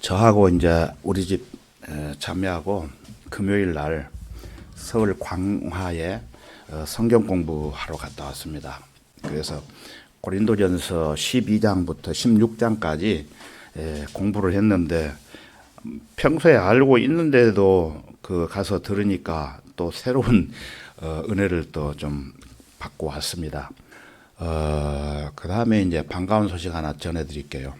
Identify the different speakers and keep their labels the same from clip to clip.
Speaker 1: 저하고 이제 우리 집 자매하고 금요일 날 서울 광화에 성경 공부하러 갔다 왔습니다. 그래서 고린도전서 12장부터 16장까지 공부를 했는데 평소에 알고 있는데도 그 가서 들으니까 또 새로운 은혜를 또 좀 받고 왔습니다. 그 다음에 이제 반가운 소식 하나 전해드릴게요.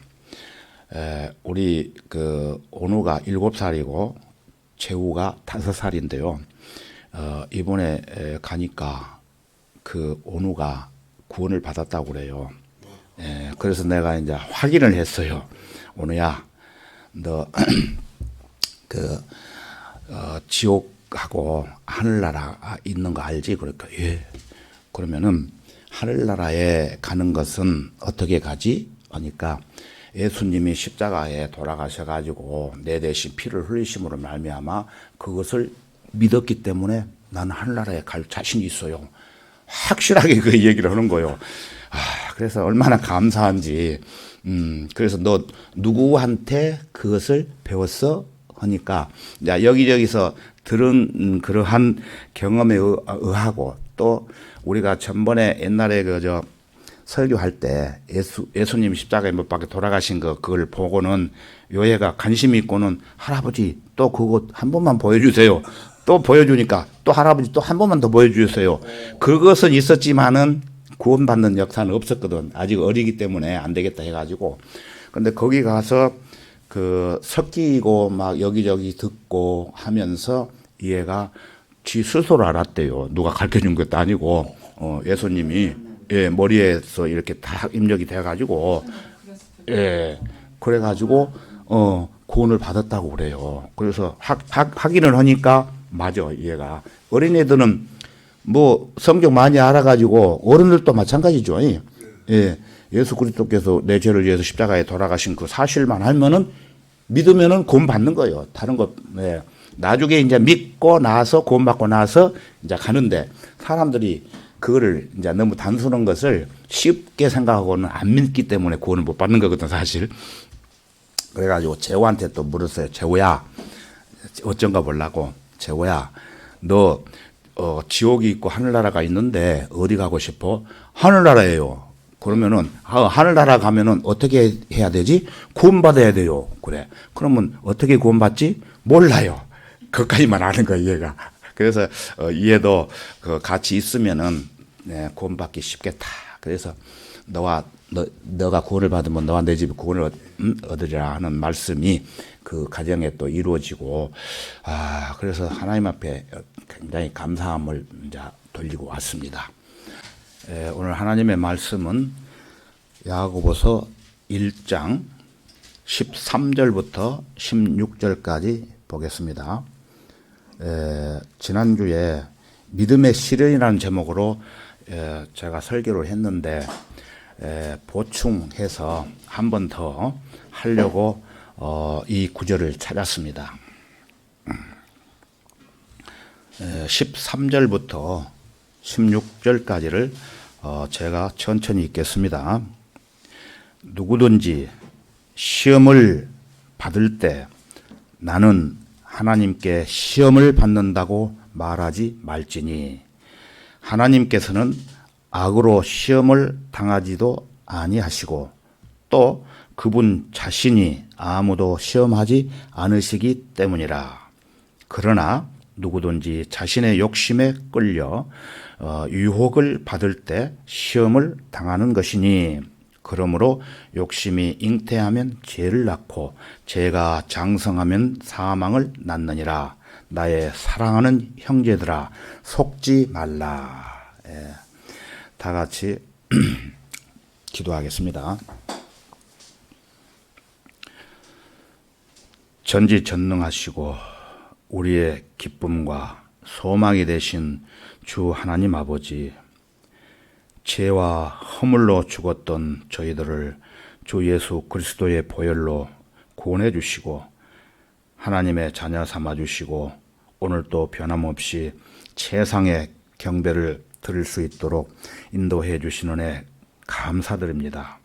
Speaker 1: 우리 그 온우가 7살이고 재우가 5살인데요. 이번에 가니까 그 온우가 구원을 받았다고 그래요. 그래서 내가 이제 확인을 했어요. 온우야, 너 그 지옥하고 하늘나라 있는 거 알지? 그러니까 예. 그러면은 하늘나라에 가는 것은 어떻게 가지? 하니까 예수님이 십자가에 돌아가셔가지고 내 대신 피를 흘리심으로 말미암아 그것을 믿었기 때문에 나는 하늘나라에 갈 자신이 있어요. 확실하게 그 얘기를 하는 거예요. 그래서 얼마나 감사한지. 그래서 너 누구한테 그것을 배웠어? 하니까 여기저기서 들은 그러한 경험에 의하고 또 우리가 전번에 옛날에 그저 설교할 때 예수님 십자가에 못 박혀 돌아가신 그걸 보고는 요애가 관심이 있고는 할아버지 또 그거 한 번만 보여주세요. 또 보여주니까 또 할아버지 또 한 번만 더 보여주세요. 그것은 있었지만은 구원받는 역사는 없었거든. 아직 어리기 때문에 안 되겠다 해가지고. 근데 거기 가서 그 섞이고 막 여기저기 듣고 하면서 얘가 지 스스로 알았대요. 누가 가르쳐 준 것도 아니고, 예수님이, 머리에서 이렇게 다 입력이 돼가지고, 그래가지고, 구원을 받았다고 그래요. 그래서 확인을 하니까, 맞아, 얘가. 어린애들은 뭐 성경 많이 알아가지고, 어른들도 마찬가지죠. 예수 그리스도께서 내 죄를 위해서 십자가에 돌아가신 그 사실만 알면은 믿으면은 구원 받는 거예요. 다른 거, 나중에 이제 믿고 나서 구원 받고 나서 이제 가는데 사람들이 그거를 이제 너무 단순한 것을 쉽게 생각하고는 안 믿기 때문에 구원을 못 받는 거거든, 사실. 그래가지고 재호한테 또 물었어요. 재호야, 어쩐가 보려고. 재호야, 너, 지옥이 있고 하늘나라가 있는데 어디 가고 싶어? 하늘나라예요. 그러면은 하늘나라 가면은 어떻게 해야 되지? 구원받아야 돼요. 그래. 그러면 어떻게 구원받지? 몰라요. 그것까지만 아는 거예요, 얘가. 그래서 얘도 그 같이 있으면은 구원받기 쉽겠다. 그래서 너가 구원을 받으면 너와 내 집이 구원을 얻으리라 하는 말씀이 그 가정에 또 이루어지고, 그래서 하나님 앞에 굉장히 감사함을 이제 돌리고 왔습니다. 오늘 하나님의 말씀은 야고보서 1장 13절부터 16절까지 보겠습니다. 지난주에 믿음의 시련이라는 제목으로 제가 설교를 했는데 보충해서 한 번 더 하려고 이 구절을 찾았습니다. 13절부터 16절까지를 제가 천천히 읽겠습니다. 누구든지 시험을 받을 때 나는 하나님께 시험을 받는다고 말하지 말지니 하나님께서는 악으로 시험을 당하지도 아니하시고 또 그분 자신이 아무도 시험하지 않으시기 때문이라. 그러나 누구든지 자신의 욕심에 끌려 유혹을 받을 때 시험을 당하는 것이니 그러므로 욕심이 잉태하면 죄를 낳고 죄가 장성하면 사망을 낳느니라. 나의 사랑하는 형제들아 속지 말라. 다 같이 기도하겠습니다. 전지전능하시고 우리의 기쁨과 소망이 되신 주 하나님 아버지, 죄와 허물로 죽었던 저희들을 주 예수 그리스도의 보혈로 구원해 주시고 하나님의 자녀 삼아 주시고 오늘 또 변함없이 최상의 경배를 드릴 수 있도록 인도해 주시는 애 감사드립니다.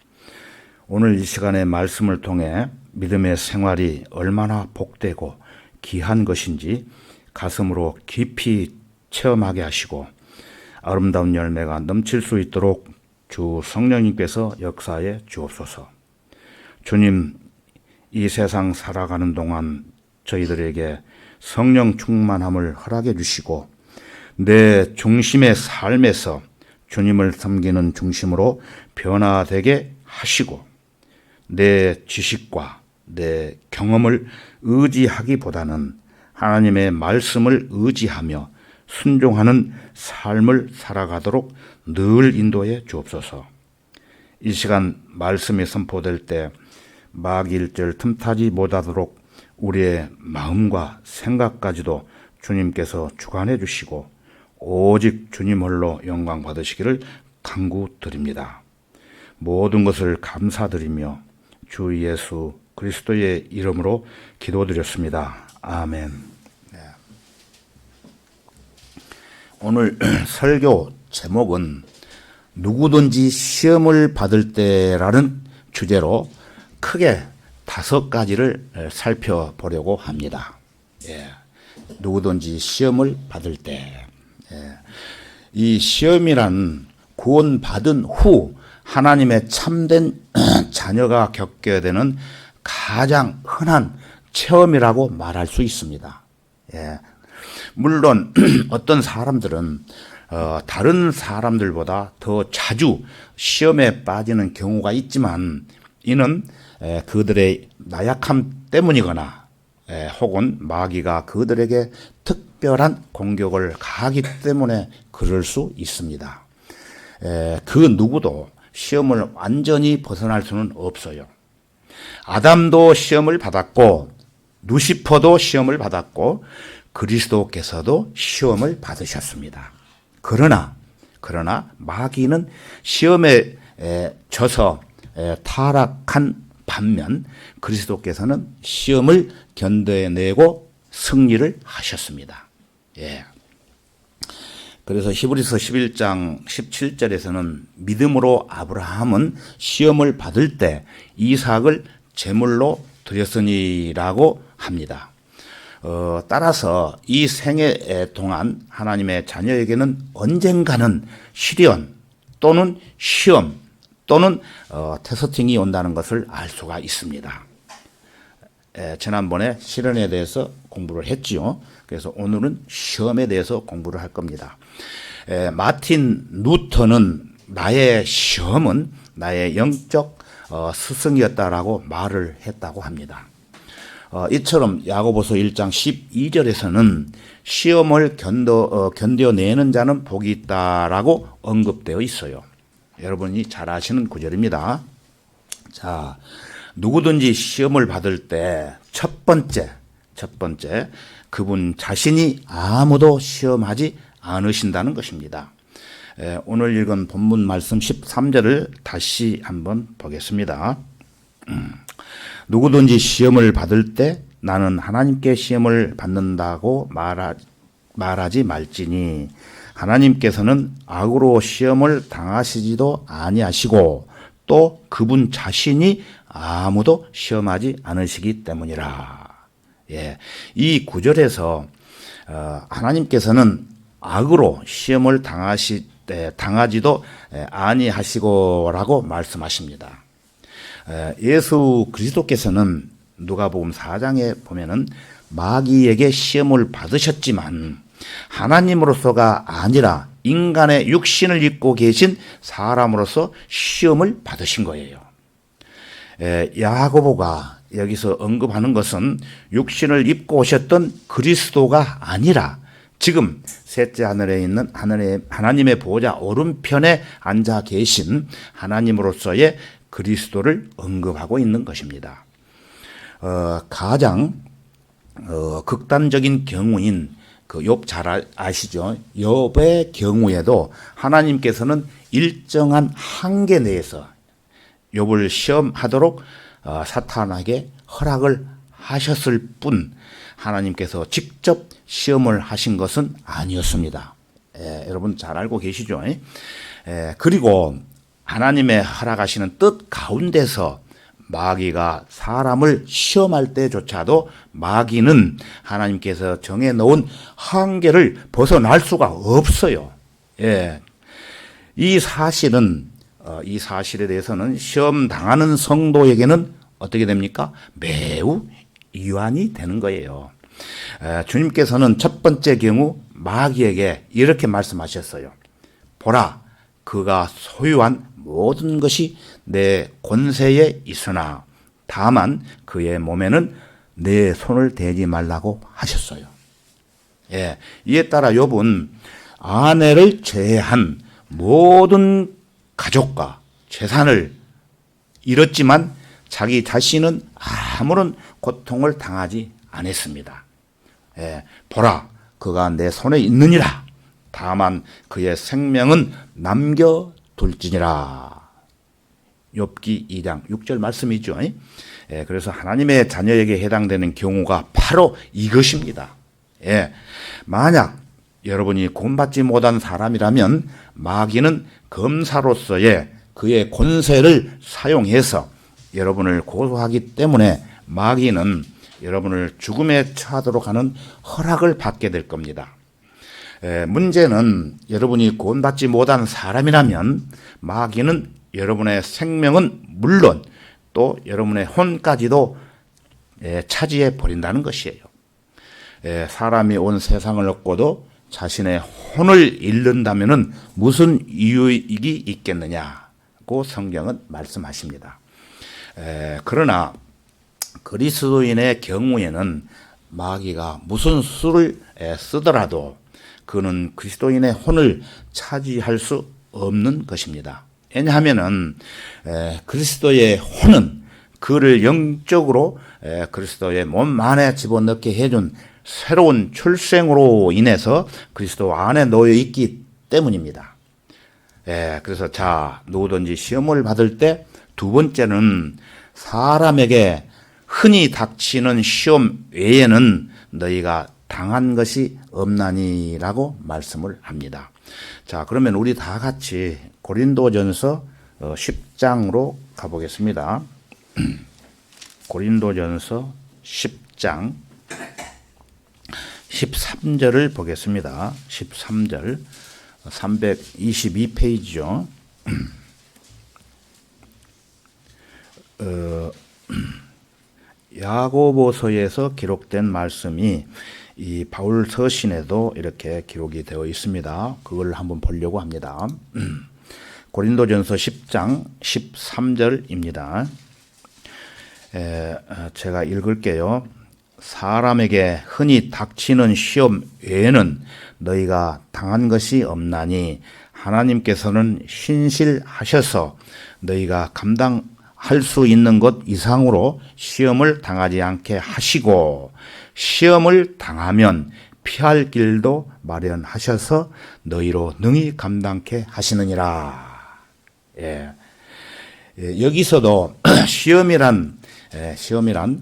Speaker 1: 오늘 이 시간의 말씀을 통해 믿음의 생활이 얼마나 복되고 귀한 것인지 가슴으로 깊이 체험하게 하시고 아름다운 열매가 넘칠 수 있도록 주 성령님께서 역사해 주옵소서. 주님, 이 세상 살아가는 동안 저희들에게 성령 충만함을 허락해 주시고 내 중심의 삶에서 주님을 섬기는 중심으로 변화되게 하시고 내 지식과 내 경험을 의지하기보다는 하나님의 말씀을 의지하며 순종하는 삶을 살아가도록 늘 인도해 주옵소서. 이 시간 말씀이 선포될 때 막일절 틈타지 못하도록 우리의 마음과 생각까지도 주님께서 주관해 주시고 오직 주님 홀로 영광 받으시기를 간구드립니다. 모든 것을 감사드리며 주 예수 그리스도의 이름으로 기도드렸습니다. 아멘. 네. 오늘 설교 제목은 누구든지 시험을 받을 때라는 주제로 크게 5가지를 살펴보려고 합니다. 예. 누구든지 시험을 받을 때. 예. 이 시험이란 구원받은 후 하나님의 참된 자녀가 겪게 되는 가장 흔한 체험이라고 말할 수 있습니다. 예. 물론 어떤 사람들은 다른 사람들보다 더 자주 시험에 빠지는 경우가 있지만 이는 그들의 나약함 때문이거나 혹은 마귀가 그들에게 특별한 공격을 가하기 때문에 그럴 수 있습니다. 그 누구도 시험을 완전히 벗어날 수는 없어요. 아담도 시험을 받았고 루시퍼도 시험을 받았고 그리스도께서도 시험을 받으셨습니다. 그러나 마귀는 시험에 져서 타락한 반면 그리스도께서는 시험을 견뎌내고 승리를 하셨습니다. 예. 그래서 히브리서 11장 17절에서는 믿음으로 아브라함은 시험을 받을 때 이삭을 제물로 드렸으니라고 합니다. 따라서 이 생애 동안 하나님의 자녀에게는 언젠가는 시련 또는 시험 또는 테스팅이 온다는 것을 알 수가 있습니다. 지난번에 시련에 대해서 공부를 했지요. 그래서 오늘은 시험에 대해서 공부를 할 겁니다. 마틴 루터는 나의 시험은 나의 영적 스승이었다라고 말을 했다고 합니다. 이처럼 야고보서 1장 12절에서는 시험을 견뎌내는 자는 복이 있다라고 언급되어 있어요. 여러분이 잘 아시는 구절입니다. 자, 누구든지 시험을 받을 때 첫 번째 그분 자신이 아무도 시험하지 않으신다는 것입니다. 오늘 읽은 본문 말씀 13절을 다시 한번 보겠습니다. 누구든지 시험을 받을 때 나는 하나님께 시험을 받는다고 말하지 말지니 하나님께서는 악으로 시험을 당하시지도 아니하시고 또 그분 자신이 아무도 시험하지 않으시기 때문이라. 예, 이 구절에서 하나님께서는 악으로 시험을 당하지도 아니하시고라고 말씀하십니다. 예수 그리스도께서는 누가복음 4장에 보면은 마귀에게 시험을 받으셨지만 하나님으로서가 아니라 인간의 육신을 입고 계신 사람으로서 시험을 받으신 거예요. 야고보가 여기서 언급하는 것은 육신을 입고 오셨던 그리스도가 아니라 지금 셋째 하늘에 있는 하나님의 보좌 오른편에 앉아 계신 하나님으로서의 그리스도를 언급하고 있는 것입니다. 가장 극단적인 경우인 그 욥 잘 아시죠? 욥의 경우에도 하나님께서는 일정한 한계 내에서 욥을 시험하도록 사탄에게 허락을 하셨을 뿐 하나님께서 직접 시험을 하신 것은 아니었습니다. 여러분 잘 알고 계시죠? 그리고 하나님의 허락하시는 뜻 가운데서 마귀가 사람을 시험할 때조차도 마귀는 하나님께서 정해놓은 한계를 벗어날 수가 없어요. 예. 이 사실에 대해서는 시험 당하는 성도에게는 어떻게 됩니까? 매우 이완이 되는 거예요. 주님께서는 첫 번째 경우 마귀에게 이렇게 말씀하셨어요. 보라, 그가 소유한 모든 것이 내 권세에 있으나 다만 그의 몸에는 내 손을 대지 말라고 하셨어요. 예, 이에 따라 욥은 아내를 제외한 모든 가족과 재산을 잃었지만 자기 자신은 아무런 고통을 당하지 않았습니다. 예, 보라, 그가 내 손에 있느니라. 다만 그의 생명은 남겨둘지니라. 욥기 2장 6절 말씀이죠. 예, 그래서 하나님의 자녀에게 해당되는 경우가 바로 이것입니다. 예, 만약 여러분이 구원받지 못한 사람이라면 마귀는 검사로서의 그의 권세를 사용해서 여러분을 고소하기 때문에 마귀는 여러분을 죽음에 처하도록 하는 허락을 받게 될 겁니다. 문제는 여러분이 구원받지 못한 사람이라면 마귀는 여러분의 생명은 물론 또 여러분의 혼까지도 차지해 버린다는 것이에요. 사람이 온 세상을 얻고도 자신의 혼을 잃는다면 무슨 유익이 있겠느냐고 성경은 말씀하십니다. 그러나 그리스도인의 경우에는 마귀가 무슨 수를 쓰더라도 그는 그리스도인의 혼을 차지할 수 없는 것입니다. 왜냐하면은 그리스도의 혼은 그를 영적으로 그리스도의 몸 안에 집어넣게 해준 새로운 출생으로 인해서 그리스도 안에 놓여 있기 때문입니다. 그래서 누구든지 시험을 받을 때 두 번째는 사람에게 흔히 닥치는 시험 외에는 너희가 당한 것이 없나니라고 말씀을 합니다. 자, 그러면 우리 다 같이 고린도전서 10장으로 가보겠습니다. 고린도전서 10장 13절을 보겠습니다. 13절 322페이지죠. 야고보서에서 기록된 말씀이 이 바울 서신에도 이렇게 기록이 되어 있습니다. 그걸 한번 보려고 합니다. 고린도전서 10장 13절입니다. 제가 읽을게요. 사람에게 흔히 닥치는 시험 외에는 너희가 당한 것이 없나니 하나님께서는 신실하셔서 너희가 감당할 수 있는 것 이상으로 시험을 당하지 않게 하시고 시험을 당하면 피할 길도 마련하셔서 너희로 능히 감당케 하시느니라. 여기서도 시험이란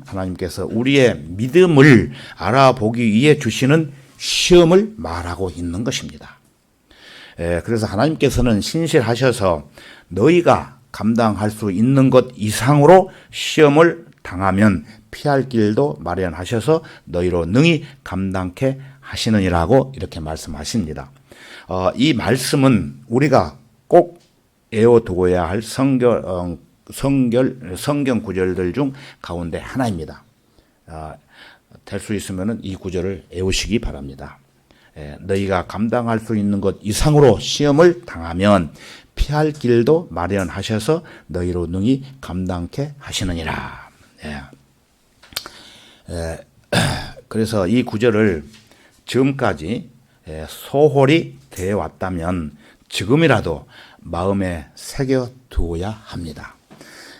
Speaker 1: 하나님께서 우리의 믿음을 알아보기 위해 주시는 시험을 말하고 있는 것입니다. 그래서 하나님께서는 신실하셔서 너희가 감당할 수 있는 것 이상으로 시험을 당하면 피할 길도 마련하셔서 너희로 능히 감당케 하시느니라고 이렇게 말씀하십니다. 이 말씀은 우리가 꼭 외워두어야 할 성경 구절들 중 가운데 하나입니다. 될 수 있으면 이 구절을 외우시기 바랍니다. 너희가 감당할 수 있는 것 이상으로 시험을 당하면 피할 길도 마련하셔서 너희로 능히 감당케 하시느니라. 그래서 이 구절을 지금까지 소홀히 대해왔다면 지금이라도 마음에 새겨두어야 합니다.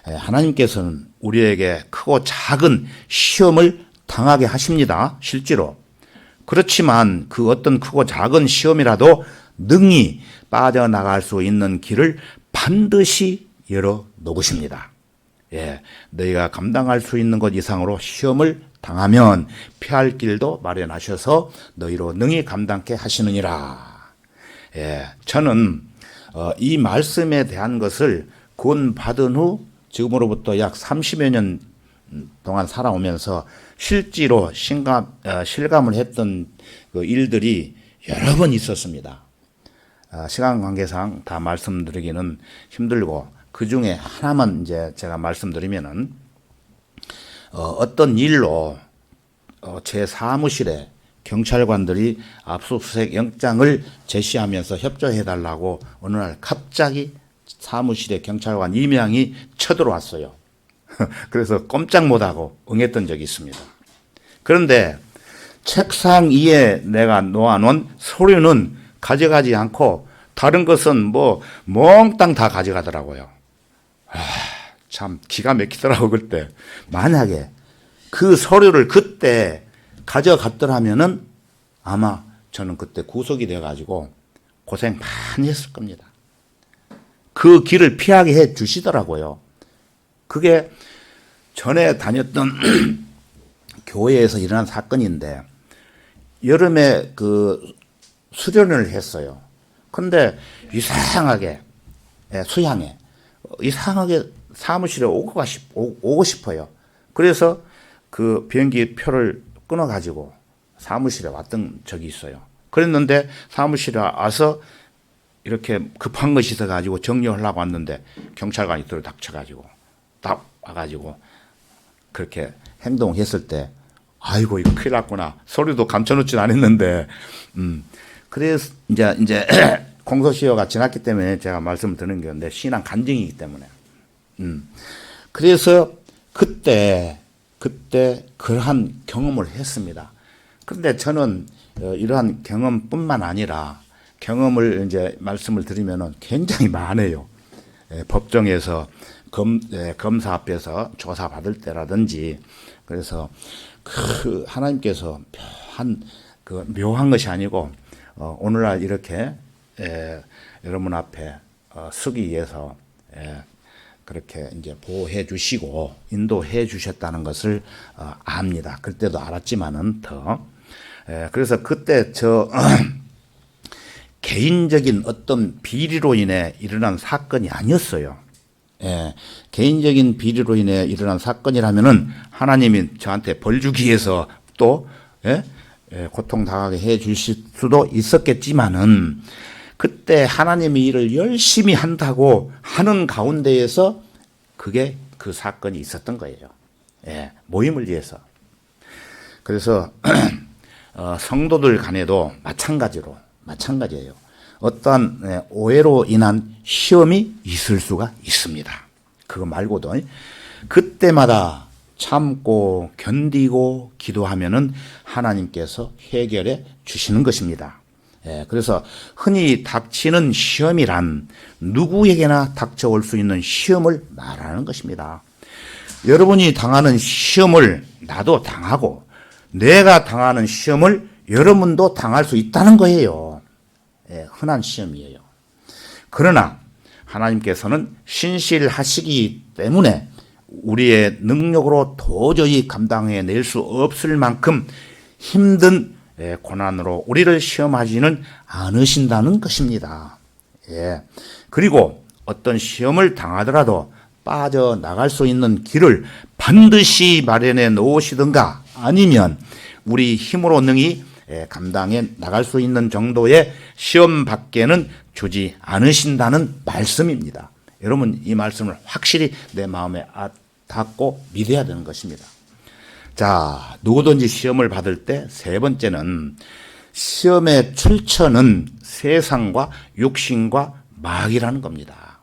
Speaker 1: 하나님께서는 우리에게 크고 작은 시험을 당하게 하십니다. 실제로. 그렇지만 그 어떤 크고 작은 시험이라도 능히 빠져나갈 수 있는 길을 반드시 열어놓으십니다. 너희가 감당할 수 있는 것 이상으로 시험을 당하면 피할 길도 마련하셔서 너희로 능히 감당케 하시느니라. 저는 이 말씀에 대한 것을 구원받은 후 지금으로부터 약 30여 년 동안 살아오면서 실제로 실감을 했던 그 일들이 여러 번 있었습니다. 시간 관계상 다 말씀드리기는 힘들고 그 중에 하나만 이제 제가 말씀드리면은 어떤 일로 제 사무실에 경찰관들이 압수수색 영장을 제시하면서 협조해달라고 어느 날 갑자기 사무실에 경찰관 2명이 쳐들어왔어요. 그래서 꼼짝 못하고 응했던 적이 있습니다. 그런데 책상 위에 내가 놓아놓은 서류는 가져가지 않고 다른 것은 뭐 몽땅 다 가져가더라고요. 참 기가 막히더라고 그때. 만약에 그 서류를 그때 가져갔더라면은 아마 저는 그때 구속이 돼가지고 고생 많이 했을 겁니다. 그 길을 피하게 해 주시더라고요. 그게 전에 다녔던 교회에서 일어난 사건인데 여름에 그 수련을 했어요. 근데 이상하게 수양에 이상하게 사무실에 오고 싶어요. 그래서 그 비행기 표를 끊어가지고 사무실에 왔던 적이 있어요. 그랬는데 사무실에 와서 이렇게 급한 것이 있어가지고 정리하려고 왔는데 경찰관이 들어닥쳐가지고 딱 와가지고 그렇게 행동했을 때 아이고 이거 큰일 났구나. 서류도 감춰놓진 않았는데 그래서 이제 공소시효가 지났기 때문에 제가 말씀을 드리는 건데 신앙 간증이기 때문에 그래서 그때 그러한 경험을 했습니다. 그런데 저는 이러한 경험뿐만 아니라 경험을 이제 말씀을 드리면은 굉장히 많아요. 법정에서 검사 앞에서 조사 받을 때라든지 그래서 그 하나님께서 그 묘한 것이 아니고 오늘날 이렇게 여러분 앞에 서기 위해서 그렇게 이제 보호해 주시고 인도해 주셨다는 것을 압니다. 그때도 알았지만은 더 그래서 그때 저 개인적인 어떤 비리로 인해 일어난 사건이 아니었어요. 개인적인 비리로 인해 일어난 사건이라면은 하나님이 저한테 벌 주기 위해서 또 고통당하게 해 주실 수도 있었겠지만은 그때 하나님이 일을 열심히 한다고 하는 가운데에서 그게 그 사건이 있었던 거예요. 모임을 위해서. 그래서 성도들 간에도 마찬가지예요. 어떠한 오해로 인한 시험이 있을 수가 있습니다. 그거 말고도 그때마다 참고 견디고 기도하면은 하나님께서 해결해 주시는 것입니다. 그래서 흔히 닥치는 시험이란 누구에게나 닥쳐올 수 있는 시험을 말하는 것입니다. 여러분이 당하는 시험을 나도 당하고 내가 당하는 시험을 여러분도 당할 수 있다는 거예요. 흔한 시험이에요. 그러나 하나님께서는 신실하시기 때문에 우리의 능력으로 도저히 감당해낼 수 없을 만큼 힘든 고난으로 우리를 시험하지는 않으신다는 것입니다. 그리고 어떤 시험을 당하더라도 빠져나갈 수 있는 길을 반드시 마련해 놓으시든가 아니면 우리 힘으로 능히 감당해 나갈 수 있는 정도의 시험 밖에는 주지 않으신다는 말씀입니다. 여러분 이 말씀을 확실히 내 마음에 닿고 믿어야 되는 것입니다. 자, 누구든지 시험을 받을 때 세 번째는 시험의 출처는 세상과 육신과 마귀라는 겁니다.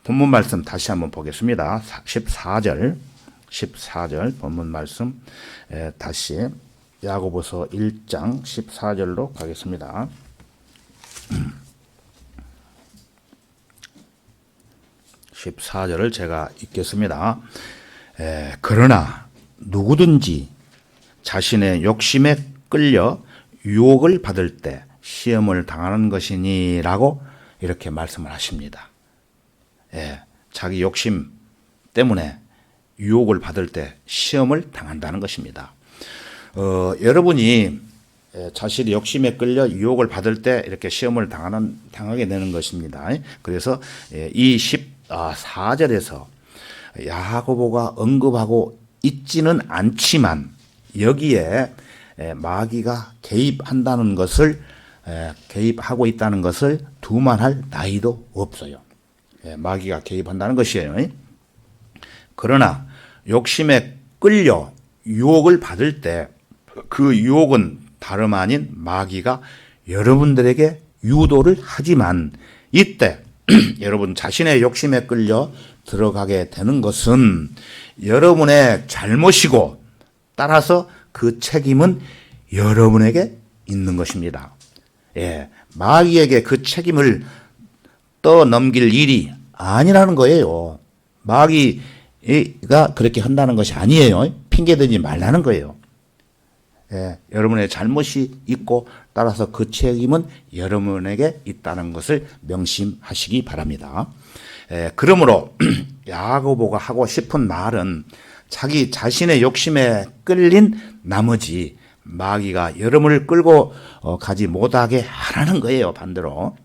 Speaker 1: 본문 말씀 다시 한번 보겠습니다. 14절 본문 말씀 다시 야고보서 1장 14절로 가겠습니다. 14절을 제가 읽겠습니다. 그러나 누구든지 자신의 욕심에 끌려 유혹을 받을 때 시험을 당하는 것이니라고 이렇게 말씀을 하십니다. 자기 욕심 때문에 유혹을 받을 때 시험을 당한다는 것입니다. 여러분이 자신의 욕심에 끌려 유혹을 받을 때 이렇게 시험을 당하게 되는 것입니다. 그래서 이 4절에서 야고보가 언급하고 있지는 않지만 여기에 마귀가 개입하고 있다는 것을 두말할 나위도 없어요. 마귀가 개입한다는 것이에요. 그러나 욕심에 끌려 유혹을 받을 때 그 유혹은 다름 아닌 마귀가 여러분들에게 유도를 하지만 이때 여러분 자신의 욕심에 끌려 들어가게 되는 것은 여러분의 잘못이고 따라서 그 책임은 여러분에게 있는 것입니다. 마귀에게 그 책임을 떠넘길 일이 아니라는 거예요. 마귀가 그렇게 한다는 것이 아니에요. 핑계대지 말라는 거예요. 여러분의 잘못이 있고 따라서 그 책임은 여러분에게 있다는 것을 명심하시기 바랍니다. 그러므로 야고보가 하고 싶은 말은 자기 자신의 욕심에 끌린 나머지 마귀가 여러분을 끌고 가지 못하게 하라는 거예요. 반대로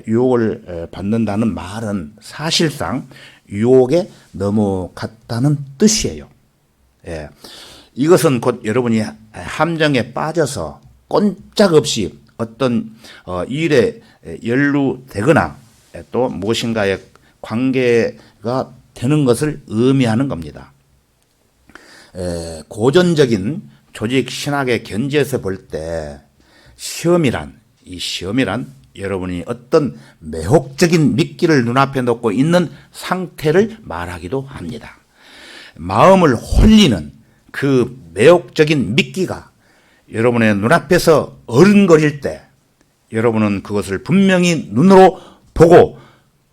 Speaker 1: 유혹을 받는다는 말은 사실상 유혹에 넘어갔다는 뜻이에요. 이것은 곧 여러분이 함정에 빠져서 꼼짝없이 어떤 일에 연루되거나 또 무엇인가에 관계가 되는 것을 의미하는 겁니다. 고전적인 조직 신학의 견지에서 볼 때 시험이란 여러분이 어떤 매혹적인 미끼를 눈앞에 놓고 있는 상태를 말하기도 합니다. 마음을 홀리는 그 매혹적인 미끼가 여러분의 눈앞에서 어른거릴 때 여러분은 그것을 분명히 눈으로 보고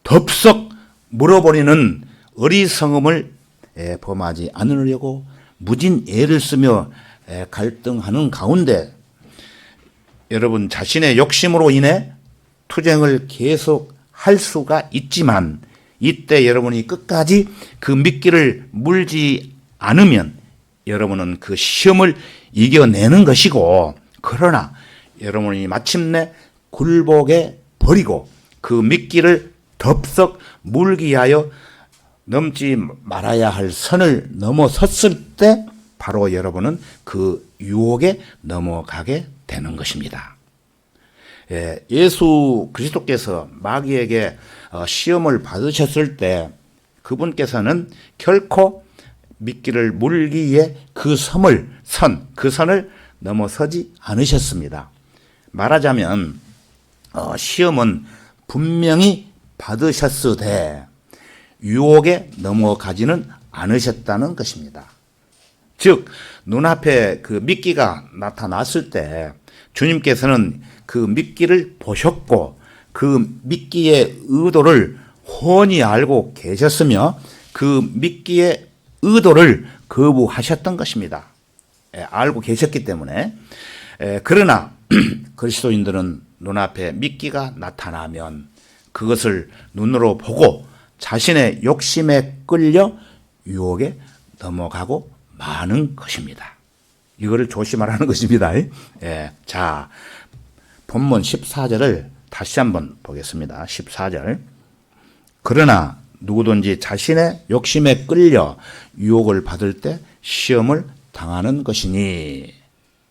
Speaker 1: 덥석 물어버리는 어리석음을 범하지 않으려고 무진 애를 쓰며 갈등하는 가운데 여러분 자신의 욕심으로 인해 투쟁을 계속할 수가 있지만 이때 여러분이 끝까지 그 미끼를 물지 않으면 여러분은 그 시험을 이겨내는 것이고 그러나 여러분이 마침내 굴복해 버리고 그 미끼를 덥석 물기 위하여 넘지 말아야 할 선을 넘어섰을 때 바로 여러분은 그 유혹에 넘어가게 되는 것입니다. 예수 그리스도께서 마귀에게 시험을 받으셨을 때 그분께서는 결코 미끼를 물기 위해 그 선을 넘어서지 않으셨습니다. 말하자면 시험은 분명히 받으셨으되 유혹에 넘어가지는 않으셨다는 것입니다. 즉 눈앞에 그 미끼가 나타났을 때 주님께서는 그 미끼를 보셨고 그 미끼의 의도를 훤히 알고 계셨으며 그 미끼의 의도를 거부하셨던 것입니다. 알고 계셨기 때문에. 그러나 그리스도인들은 눈앞에 미끼가 나타나면 그것을 눈으로 보고 자신의 욕심에 끌려 유혹에 넘어가고 마는 것입니다. 이거를 조심하라는 것입니다. 자, 본문 14절을 다시 한번 보겠습니다. 14절. 그러나 누구든지 자신의 욕심에 끌려 유혹을 받을 때 시험을 당하는 것이니.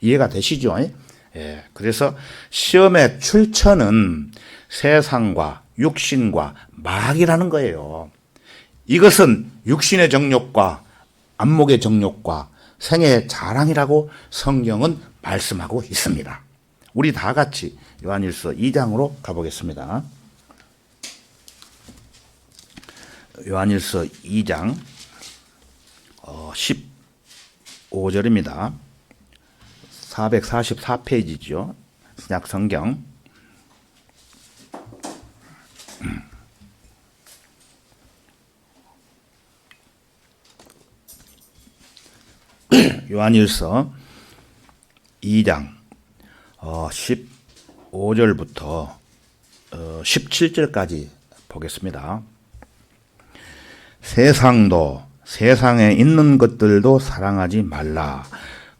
Speaker 1: 이해가 되시죠? 그래서 시험의 출처는 세상과 육신과 마귀라는 거예요. 이것은 육신의 정욕과 안목의 정욕과 생의 자랑이라고 성경은 말씀하고 있습니다. 우리 다 같이 요한일서 2장으로 가보겠습니다. 요한일서 2장 15절입니다. 444페이지죠. 신약 성경. 요한일서 2장 15절부터 17절까지 보겠습니다. 세상도 세상에 있는 것들도 사랑하지 말라.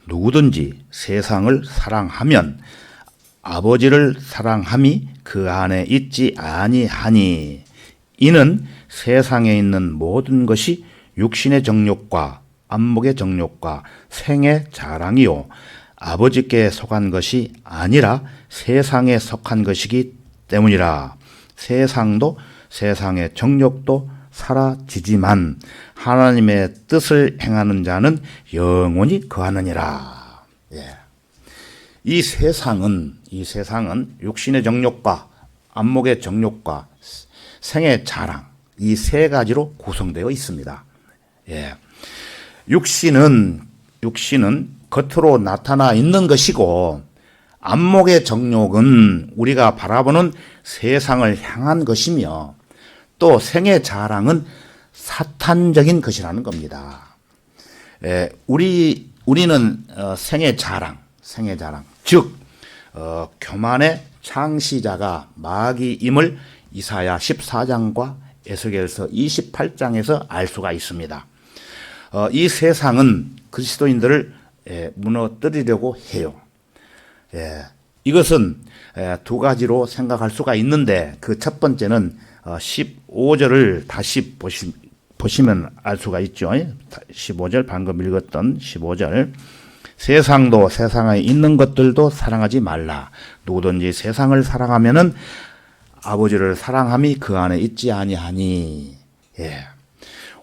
Speaker 1: 누구든지 세상을 사랑하면 아버지를 사랑함이 그 안에 있지 아니하니. 이는 세상에 있는 모든 것이 육신의 정욕과 안목의 정욕과 생의 자랑이요 아버지께 속한 것이 아니라 세상에 속한 것이기 때문이라. 세상도 세상의 정욕도 사라지지만 하나님의 뜻을 행하는 자는 영원히 거하느니라. 예. 이 세상은 육신의 정욕과 안목의 정욕과 생의 자랑, 이 세 가지로 구성되어 있습니다. 예. 육신은 겉으로 나타나 있는 것이고, 안목의 정욕은 우리가 바라보는 세상을 향한 것이며, 또 생의 자랑은 사탄적인 것이라는 겁니다. 예. 우리는 생의 자랑, 즉 교만의 창시자가 마귀임을 이사야 14장과 에스겔서 28장에서 알 수가 있습니다. 이 세상은 그리스도인들을 무너뜨리려고 해요. 이것은 두 가지로 생각할 수가 있는데, 그 첫 번째는 15절을 다시 보시면 알 수가 있죠. 15절, 방금 읽었던 15절. 세상도 세상에 있는 것들도 사랑하지 말라. 누구든지 세상을 사랑하면은 아버지를 사랑함이 그 안에 있지 아니하니. 예.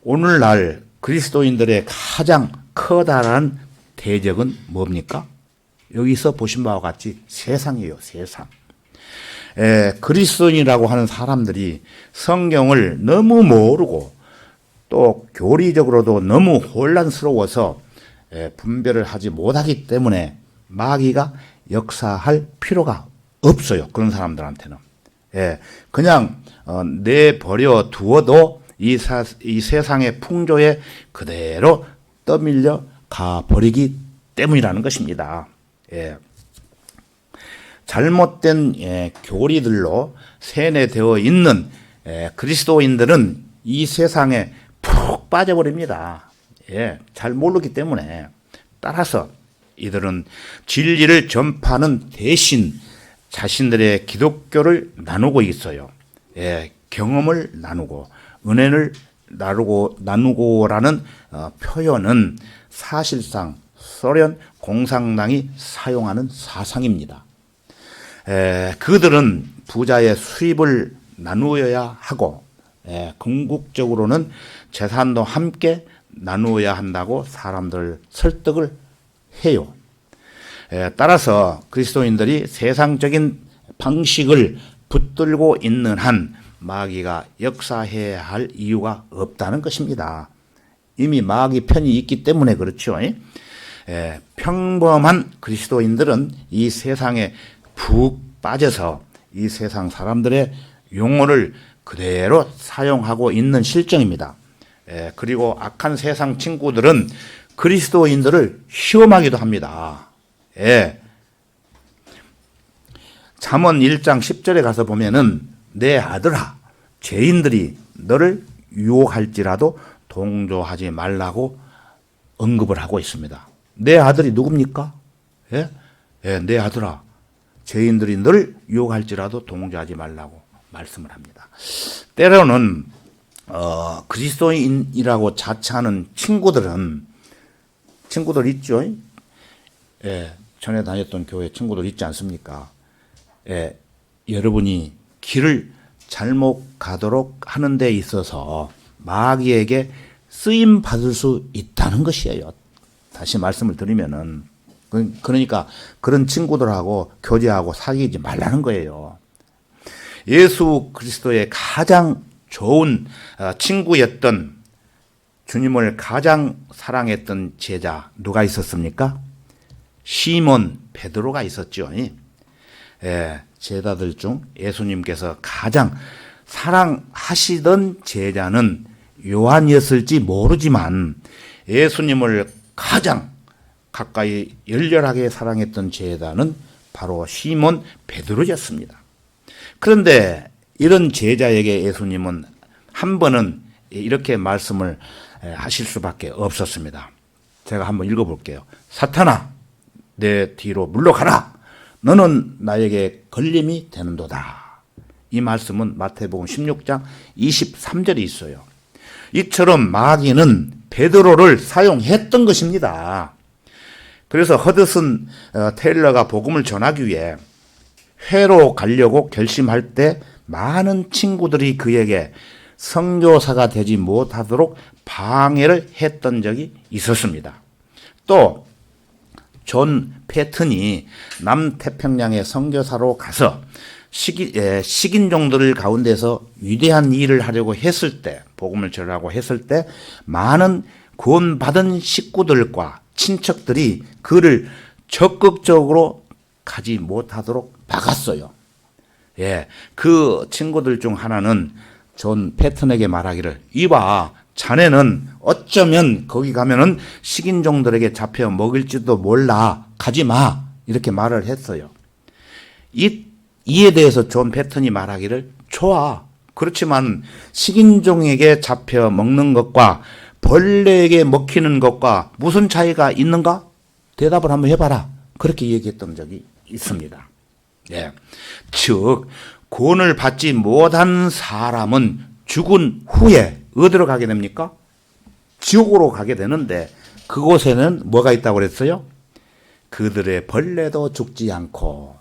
Speaker 1: 오늘날 그리스도인들의 가장 커다란 대적은 뭡니까? 여기서 보신 바와 같이 세상이에요, 세상. 그리스도인이라고 하는 사람들이 성경을 너무 모르고 또 교리적으로도 너무 혼란스러워서 분별을 하지 못하기 때문에 마귀가 역사할 필요가 없어요. 그런 사람들한테는. 그냥 내버려 두어도 이 세상의 풍조에 그대로 떠밀려 가버리기 때문이라는 것입니다. 잘못된 교리들로 세뇌되어 있는 그리스도인들은 이 세상에 푹 빠져버립니다. 잘 모르기 때문에. 따라서 이들은 진리를 전파하는 대신 자신들의 기독교를 나누고 있어요. 경험을 나누고 은혜를 나누고라는 표현은 사실상 소련 공산당이 사용하는 사상입니다. 그들은 부자의 수입을 나누어야 하고, 궁극적으로는 재산도 함께 나누어야 한다고 사람들 설득을 해요. 따라서 그리스도인들이 세상적인 방식을 붙들고 있는 한 마귀가 역사해야 할 이유가 없다는 것입니다. 이미 마귀 편이 있기 때문에 그렇죠. 평범한 그리스도인들은 이 세상에 푹 빠져서 이 세상 사람들의 용어를 그대로 사용하고 있는 실정입니다. 그리고 악한 세상 친구들은 그리스도인들을 시험하기도 합니다. 잠언 1장 10절에 가서 보면은 내 아들아, 죄인들이 너를 유혹할지라도 동조하지 말라고 언급을 하고 있습니다. 내 아들이 누굽니까? 내 아들아, 죄인들이 너를 유혹할지라도 동조하지 말라고 말씀을 합니다. 때로는 그리스도인이라고 자처하는 친구들 있죠. 전에 다녔던 교회 친구들 있지 않습니까? 여러분이 길을 잘못 가도록 하는 데 있어서 마귀에게 쓰임 받을 수 있다는 것이에요. 다시 말씀을 드리면은, 그러니까 그런 친구들하고 교제하고 사귀지 말라는 거예요. 예수 그리스도의 가장 좋은 친구였던, 주님을 가장 사랑했던 제자 누가 있었습니까? 시몬 베드로가 있었죠. 제자들 중 예수님께서 가장 사랑하시던 제자는 요한이었을지 모르지만 예수님을 가장 가까이 열렬하게 사랑했던 제자는 바로 시몬 베드로였습니다. 그런데 이런 제자에게 예수님은 한 번은 이렇게 말씀을 하실 수밖에 없었습니다. 제가 한번 읽어볼게요. 사탄아, 내 뒤로 물러가라. 너는 나에게 걸림이 되는도다. 이 말씀은 마태복음 16장 23절에 있어요. 이처럼 마귀는 베드로를 사용했던 것입니다. 그래서 허드슨 테일러가 복음을 전하기 위해 회로 가려고 결심할 때 많은 친구들이 그에게 선교사가 되지 못하도록 방해를 했던 적이 있었습니다. 또 존 패튼이 남태평양의 선교사로 가서 식인종들 가운데서 위대한 일을 하려고 했을 때, 복음을 전하고 했을 때 많은 구원받은 식구들과 친척들이 그를 적극적으로 가지 못하도록 막았어요. 예, 그 친구들 중 하나는 존 패튼에게 말하기를, 이봐, 자네는 어쩌면 거기 가면은 식인종들에게 잡혀 먹일지도 몰라, 가지 마, 이렇게 말을 했어요. 이에 대해서 존 패튼이 말하기를, 좋아, 그렇지만 식인종에게 잡혀 먹는 것과 벌레에게 먹히는 것과 무슨 차이가 있는가? 대답을 한번 해봐라. 그렇게 얘기했던 적이 있습니다. 예. 즉, 구원을 받지 못한 사람은 죽은 후에 어디로 가게 됩니까? 지옥으로 가게 되는데, 그곳에는 뭐가 있다고 그랬어요? 그들의 벌레도 죽지 않고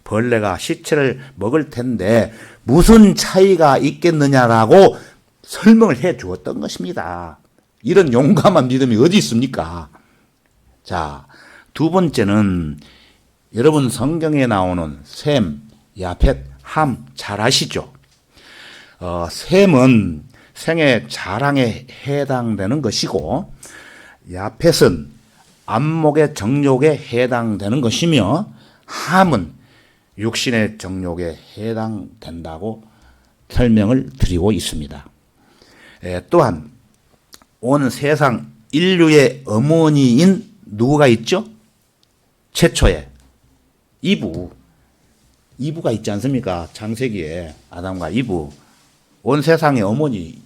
Speaker 1: 벌레가 시체를 먹을 텐데 무슨 차이가 있겠느냐라고 설명을 해 주었던 것입니다. 이런 용감한 믿음이 어디 있습니까? 자, 두 번째는 여러분 성경에 나오는 셈, 야펫, 함 잘 아시죠? 셈은 생의 자랑에 해당되는 것이고, 야펫은 안목의 정욕에 해당되는 것이며, 함은 육신의 정욕에 해당된다고 설명을 드리고 있습니다. 또한 온 세상 인류의 어머니인 누구가 있죠? 최초의 이브가 있지 않습니까? 창세기에 아담과 이브, 온 세상의 어머니,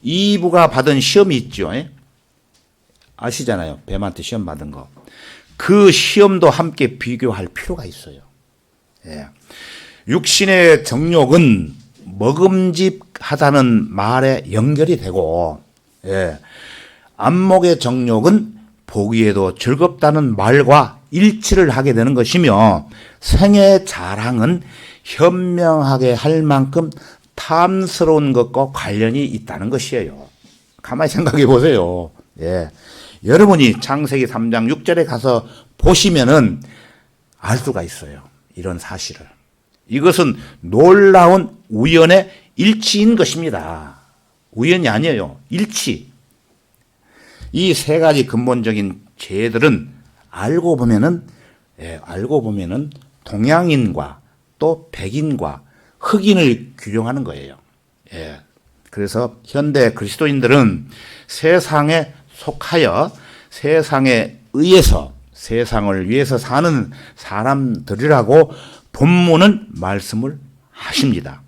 Speaker 1: 이브가 받은 시험이 있죠. 아시잖아요. 뱀한테 시험 받은 거. 그 시험도 함께 비교할 필요가 있어요. 육신의 정욕은 먹음직하다는 말에 연결이 되고, 안목의 정욕은 보기에도 즐겁다는 말과 일치를 하게 되는 것이며, 생의 자랑은 현명하게 할 만큼 탐스러운 것과 관련이 있다는 것이에요. 가만히 생각해 보세요. 여러분이 창세기 3장 6절에 가서 보시면은 알 수가 있어요. 이런 사실을. 이것은 놀라운 우연의 일치인 것입니다. 우연이 아니에요. 일치. 이 세 가지 근본적인 죄들은 알고 보면은 동양인과 또 백인과 흑인을 규정하는 거예요. 그래서 현대 그리스도인들은 세상에 속하여 세상에 의해서 세상을 위해서 사는 사람들이라고 본문은 말씀을 하십니다.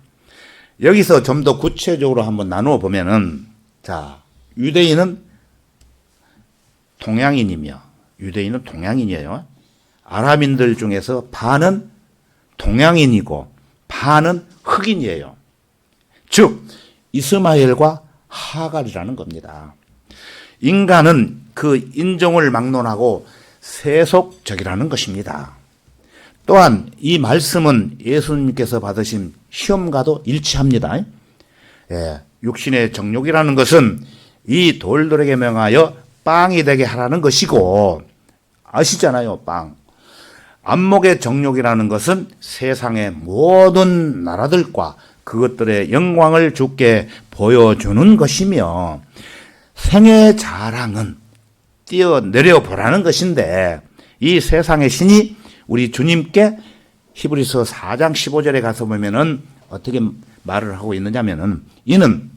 Speaker 1: 여기서 좀 더 구체적으로 한번 나누어 보면은, 자, 유대인은 동양인이에요. 아랍인들 중에서 반은 동양인이고 반은 흑인이에요. 즉 이스마엘과 하갈이라는 겁니다. 인간은 그 인종을 막론하고 세속적이라는 것입니다. 또한 이 말씀은 예수님께서 받으신 시험과도 일치합니다. 육신의 정욕이라는 것은 이 돌들에게 명하여 빵이 되게 하라는 것이고, 아시잖아요, 빵. 안목의 정욕이라는 것은 세상의 모든 나라들과 그것들의 영광을 주께 보여주는 것이며, 생의 자랑은 뛰어내려 보라는 것인데, 이 세상의 신이 우리 주님께 히브리서 4장 15절에 가서 보면은 어떻게 말을 하고 있느냐면은, 이는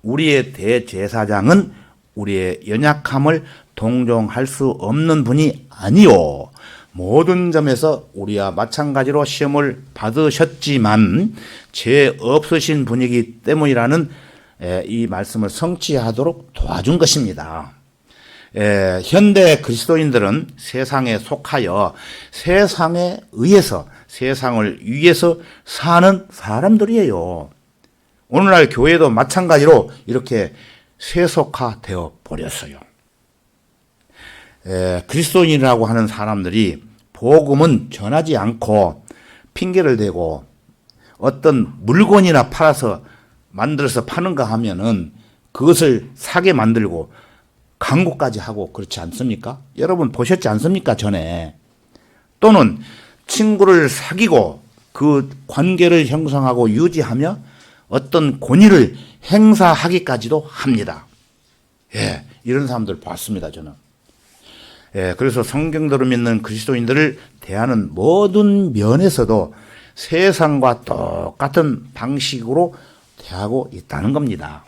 Speaker 1: 우리의 대제사장은 우리의 연약함을 동정할 수 없는 분이 아니요, 모든 점에서 우리와 마찬가지로 시험을 받으셨지만 죄 없으신 분이기 때문이라는 이 말씀을 성취하도록 도와준 것입니다. 현대 그리스도인들은 세상에 속하여 세상에 의해서 세상을 위해서 사는 사람들이에요. 오늘날 교회도 마찬가지로 이렇게 세속화되어 버렸어요. 그리스도인이라고 하는 사람들이 복음은 전하지 않고 핑계를 대고 어떤 물건이나 팔아서 만들어서 파는가 하면은 그것을 사게 만들고 광고까지 하고 그렇지 않습니까? 여러분 보셨지 않습니까? 전에. 또는 친구를 사귀고 그 관계를 형성하고 유지하며 어떤 권위를 행사하기까지도 합니다. 예, 이런 사람들 봤습니다, 저는. 예, 그래서 성경대로 믿는 그리스도인들을 대하는 모든 면에서도 세상과 똑같은 방식으로 대하고 있다는 겁니다.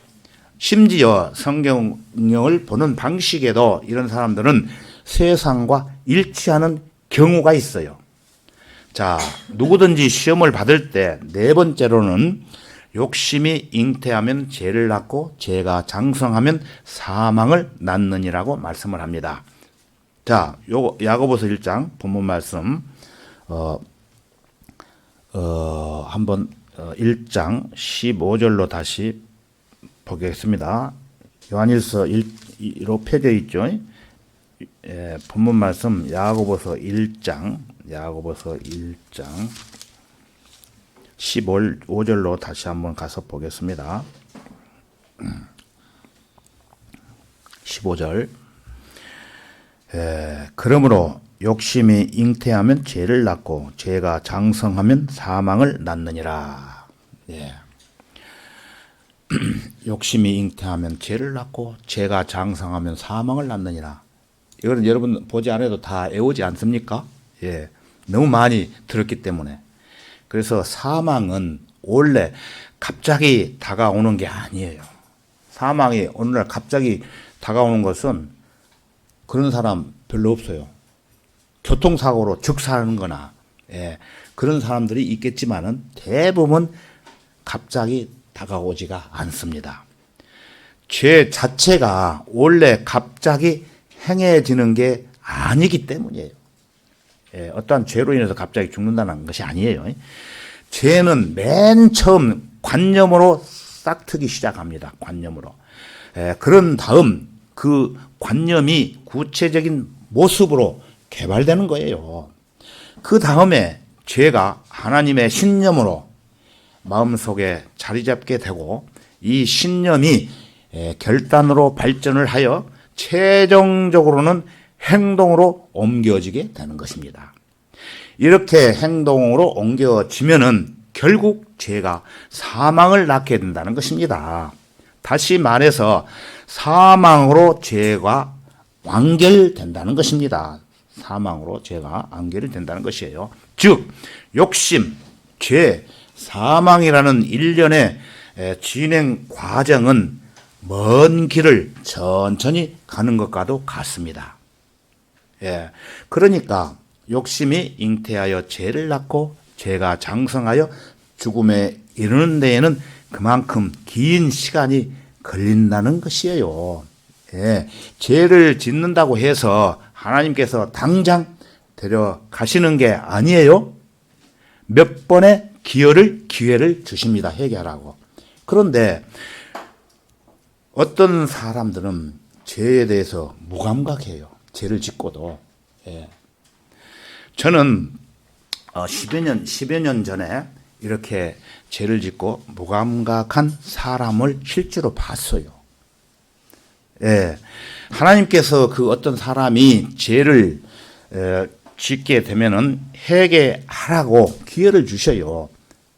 Speaker 1: 심지어 성경을 보는 방식에도 이런 사람들은 세상과 일치하는 경우가 있어요. 자, 누구든지 시험을 받을 때 네 번째로는 욕심이 잉태하면 죄를 낳고 죄가 장성하면 사망을 낳느니라고 말씀을 합니다. 자, 요거 야고보서 1장 본문 말씀 한번 1장 15절로 다시 보겠습니다. 요한일서 1로 펴져 있죠. 본문 말씀 야고보서 1장 15절로 다시 한번 가서 보겠습니다. 15절. 그러므로 욕심이 잉태하면 죄를 낳고 죄가 장성하면 사망을 낳느니라. 예. 욕심이 잉태하면 죄를 낳고 죄가 장성하면 사망을 낳느니라. 이거는 여러분 보지 않아도 다 외우지 않습니까? 예. 너무 많이 들었기 때문에. 그래서 사망은 원래 갑자기 다가오는 게 아니에요. 사망이 어느 날 갑자기 다가오는 것은 그런 사람 별로 없어요. 교통사고로 즉사하는 거나, 예, 그런 사람들이 있겠지만은 대부분 갑자기 다가오지가 않습니다. 죄 자체가 원래 갑자기 행해지는 게 아니기 때문이에요. 예, 어떠한 죄로 인해서 갑자기 죽는다는 것이 아니에요. 죄는 맨 처음 관념으로 싹트기 시작합니다. 관념으로. 예, 그런 다음 그 관념이 구체적인 모습으로 개발되는 거예요. 그 다음에 죄가 하나님의 신념으로 마음속에 자리 잡게 되고 이 신념이 결단으로 발전을 하여 최종적으로는 행동으로 옮겨지게 되는 것입니다. 이렇게 행동으로 옮겨지면은 결국 죄가 사망을 낳게 된다는 것입니다. 다시 말해서 사망으로 죄가 완결된다는 것입니다. 사망으로 죄가 완결이 된다는 것이에요. 즉 욕심, 죄, 사망이라는 일련의 진행 과정은 먼 길을 천천히 가는 것과도 같습니다. 예, 그러니까 욕심이 잉태하여 죄를 낳고 죄가 장성하여 죽음에 이르는 데에는 그만큼 긴 시간이 걸린다는 것이에요. 예, 죄를 짓는다고 해서 하나님께서 당장 데려가시는 게 아니에요. 몇 번의 기회를 주십니다. 회개하라고. 그런데 어떤 사람들은 죄에 대해서 무감각해요. 죄를 짓고도. 예. 저는 10여 년 전에 이렇게 죄를 짓고 무감각한 사람을 실제로 봤어요. 예. 하나님께서 그 어떤 사람이 죄를 짓게 되면은 회개하라고 기회를 주셔요.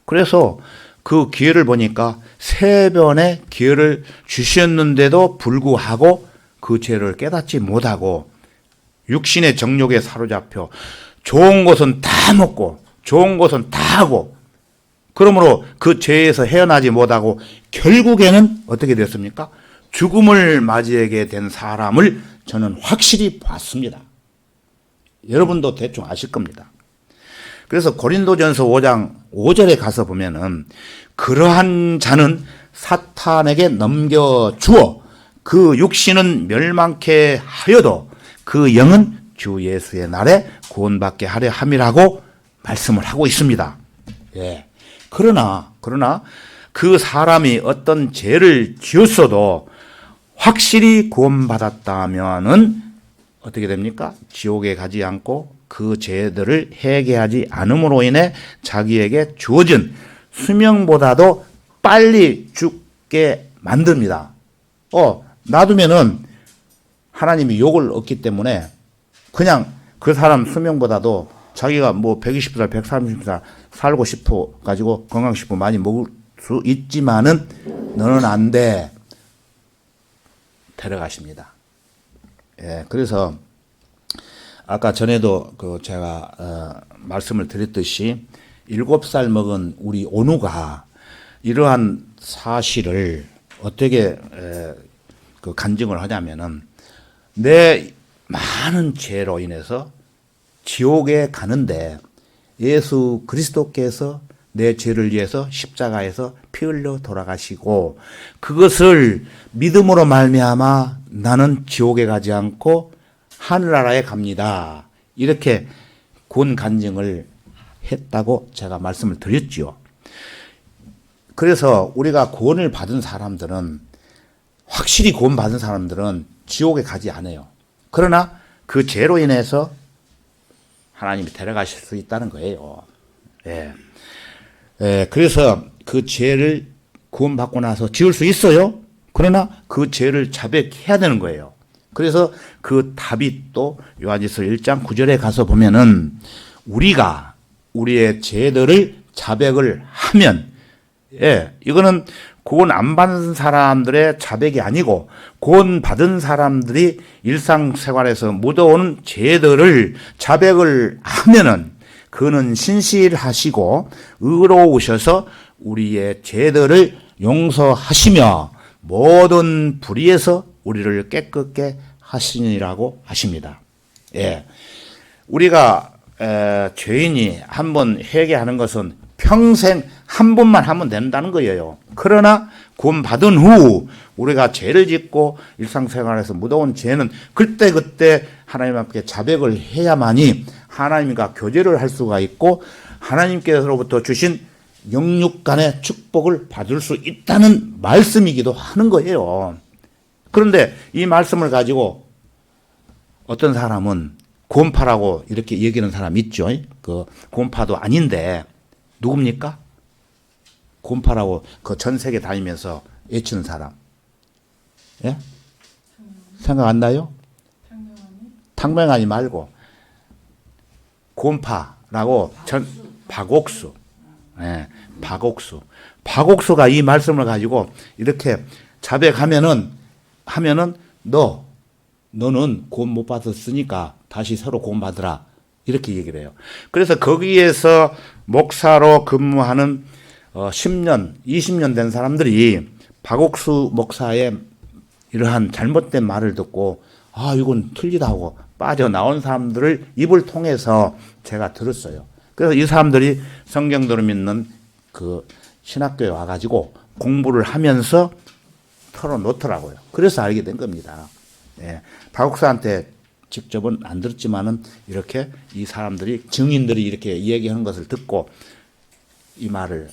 Speaker 1: 그래서 그 기회를 보니까 3번의 기회를 주셨는데도 불구하고 그 죄를 깨닫지 못하고 육신의 정욕에 사로잡혀 좋은 것은 다 먹고 좋은 것은 다 하고 그러므로 그 죄에서 헤어나지 못하고 결국에는 어떻게 됐습니까? 죽음을 맞이하게 된 사람을 저는 확실히 봤습니다. 여러분도 대충 아실 겁니다. 그래서 고린도전서 5장 5절에 가서 보면은 그러한 자는 사탄에게 넘겨주어 그 육신은 멸망케 하여도 그 영은 주 예수의 날에 구원받게 하려 함이라고 말씀을 하고 있습니다. 예. 그러나 그 사람이 어떤 죄를 지었어도 확실히 구원받았다면은 어떻게 됩니까? 지옥에 가지 않고 그 죄들을 회개하지 않음으로 인해 자기에게 주어진 수명보다도 빨리 죽게 만듭니다. 놔두면은 하나님이 욕을 얻기 때문에 그냥 그 사람 수명보다도 자기가 뭐 120살, 130살 살고 싶어 가지고 건강식품 많이 먹을 수 있지만은 너는 안 돼. 데려가십니다. 예, 그래서 아까 전에도 제가 말씀을 드렸듯이 7살 먹은 우리 온우가 이러한 사실을 어떻게 간증을 하냐면은 내 많은 죄로 인해서 지옥에 가는데 예수 그리스도께서 내 죄를 위해서 십자가에서 피 흘려 돌아가시고 그것을 믿음으로 말미암아 나는 지옥에 가지 않고 하늘나라에 갑니다. 이렇게 군 간증을 했다고 제가 말씀을 드렸죠. 그래서 우리가 구원을 받은 사람들은 확실히 구원받은 사람들은 지옥에 가지 않아요. 그러나 그 죄로 인해서 하나님이 데려가실 수 있다는 거예요. 예. 예, 그래서 그 죄를 구원받고 나서 지을 수 있어요. 그러나 그 죄를 자백해야 되는 거예요. 그래서 그 답이 또 요한일서 1장 9절에 가서 보면은 우리가 우리의 죄들을 자백을 하면, 예, 이거는 구원 안 받은 사람들의 자백이 아니고 구원 받은 사람들이 일상생활에서 묻어오는 죄들을 자백을 하면은 그는 신실하시고 의로우셔서 우리의 죄들을 용서하시며 모든 불의에서 우리를 깨끗게 하시니라고 하십니다. 예, 우리가 죄인이 한번 회개하는 것은 평생 한 번만 하면 된다는 거예요. 그러나 구원받은 후 우리가 죄를 짓고 일상생활에서 묻어온 죄는 그때그때 하나님 앞에 자백을 해야만이 하나님과 교제를 할 수가 있고 하나님께서로부터 주신 영육 간의 축복을 받을 수 있다는 말씀이기도 하는 거예요. 그런데 이 말씀을 가지고 어떤 사람은 구원파라고 이렇게 얘기하는 사람 있죠. 그 구원파도 아닌데 누굽니까? 구원파라고 그 전 세계 다니면서 외치는 사람. 예? 생각 안 나요? 탕명아니 말고 구원파라고 박옥수. 예, 박옥수가 이 말씀을 가지고 이렇게 자백하면은 너는 구원 못 받았으니까 다시 새로 구원 받으라. 이렇게 얘기를 해요. 그래서 거기에서 목사로 근무하는 10년, 20년 된 사람들이 박옥수 목사의 이러한 잘못된 말을 듣고 이건 틀리다 하고 빠져나온 사람들을 입을 통해서 제가 들었어요. 그래서 이 사람들이 성경도를 믿는 그 신학교에 와가지고 공부를 하면서 털어놓더라고요. 그래서 알게 된 겁니다. 예, 박옥수한테 직접은 안 들었지만은 이렇게 이 사람들이 증인들이 이렇게 이야기하는 것을 듣고 이 말을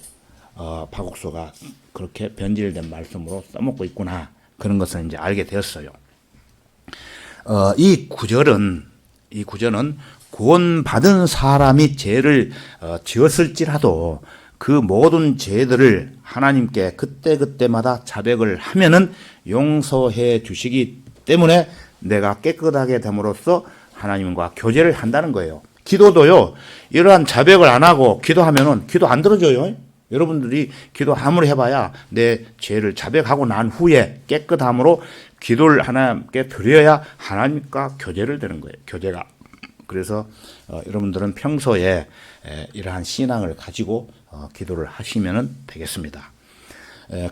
Speaker 1: 박옥수가 그렇게 변질된 말씀으로 써먹고 있구나 그런 것을 이제 알게 되었어요. 이 구절은 구원받은 사람이 죄를 지었을지라도 그 모든 죄들을 하나님께 그때그때마다 자백을 하면은 용서해 주시기 때문에 내가 깨끗하게 됨으로써 하나님과 교제를 한다는 거예요. 기도도요, 이러한 자백을 안 하고 기도하면은 기도 안 들어줘요. 여러분들이 기도 아무리 해봐야 내 죄를 자백하고 난 후에 깨끗함으로 기도를 하나님께 드려야 하나님과 교제를 되는 거예요. 교제가. 그래서 여러분들은 평소에 이러한 신앙을 가지고 기도를 하시면 되겠습니다.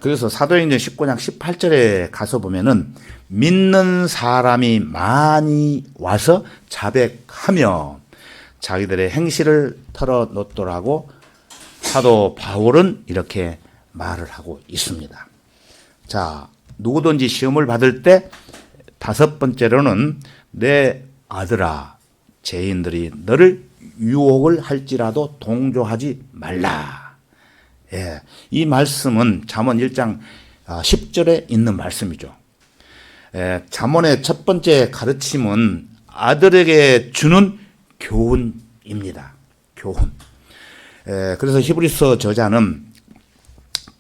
Speaker 1: 그래서 사도행전 19장 18절에 가서 보면은 믿는 사람이 많이 와서 자백하며 자기들의 행실을 털어놓더라고 사도 바울은 이렇게 말을 하고 있습니다. 자, 누구든지 시험을 받을 때 다섯 번째로는 내 아들아 죄인들이 너를 유혹을 할지라도 동조하지 말라. 예, 이 말씀은 잠언 1장 10절에 있는 말씀이죠. 잠언의 첫 번째 가르침은 아들에게 주는 교훈입니다. 교훈. 그래서 히브리서 저자는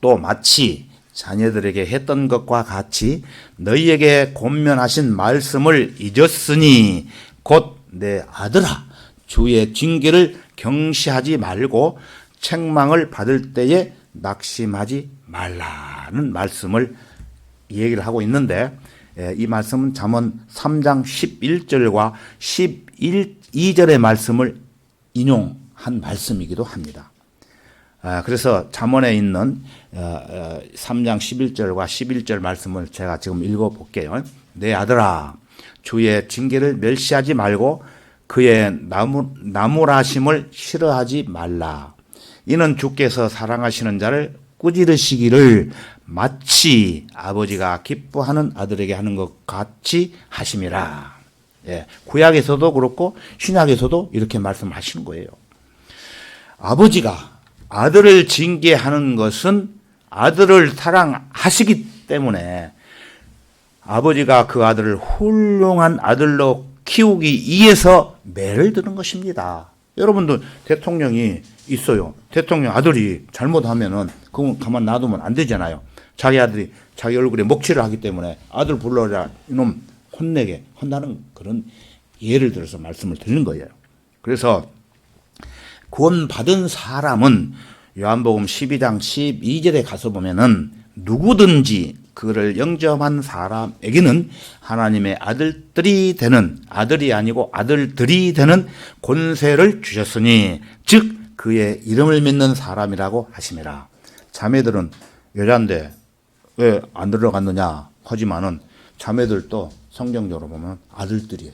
Speaker 1: 또 마치 자녀들에게 했던 것과 같이 너희에게 권면하신 말씀을 잊었으니 곧 내 아들아 주의 징계를 경시하지 말고 책망을 받을 때에 낙심하지 말라는 말씀을 얘기를 하고 있는데, 이 말씀은 잠언 3장 11절과 12절의 말씀을 인용한 말씀이기도 합니다. 그래서 잠언에 있는 3장 11절과 11절 말씀을 제가 지금 읽어볼게요. 내 아들아 주의 징계를 멸시하지 말고 그의 나무라심을 싫어하지 말라. 이는 주께서 사랑하시는 자를 꾸지르시기를 마치 아버지가 기뻐하는 아들에게 하는 것 같이 하심이라. 예, 구약에서도 그렇고 신약에서도 이렇게 말씀하시는 거예요. 아버지가 아들을 징계하는 것은 아들을 사랑하시기 때문에 아버지가 그 아들을 훌륭한 아들로 키우기 위해서 매를 드는 것입니다. 여러분도 대통령이 있어요. 대통령 아들이 잘못하면은 그건 가만 놔두면 안 되잖아요. 자기 아들이 자기 얼굴에 먹칠을 하기 때문에 아들 불러라 이놈 혼내게 한다는 그런 예를 들어서 말씀을 드리는 거예요. 그래서 구원받은 사람은 요한복음 12장 12절에 가서 보면은 누구든지 그를 영접한 사람에게는 하나님의 아들들이 되는, 아들이 아니고 아들들이 되는 권세를 주셨으니 즉 그의 이름을 믿는 사람이라고 하심이라. 자매들은 여자인데 왜 안 들어갔느냐 하지만은 자매들도 성경적으로 보면 아들들이에요.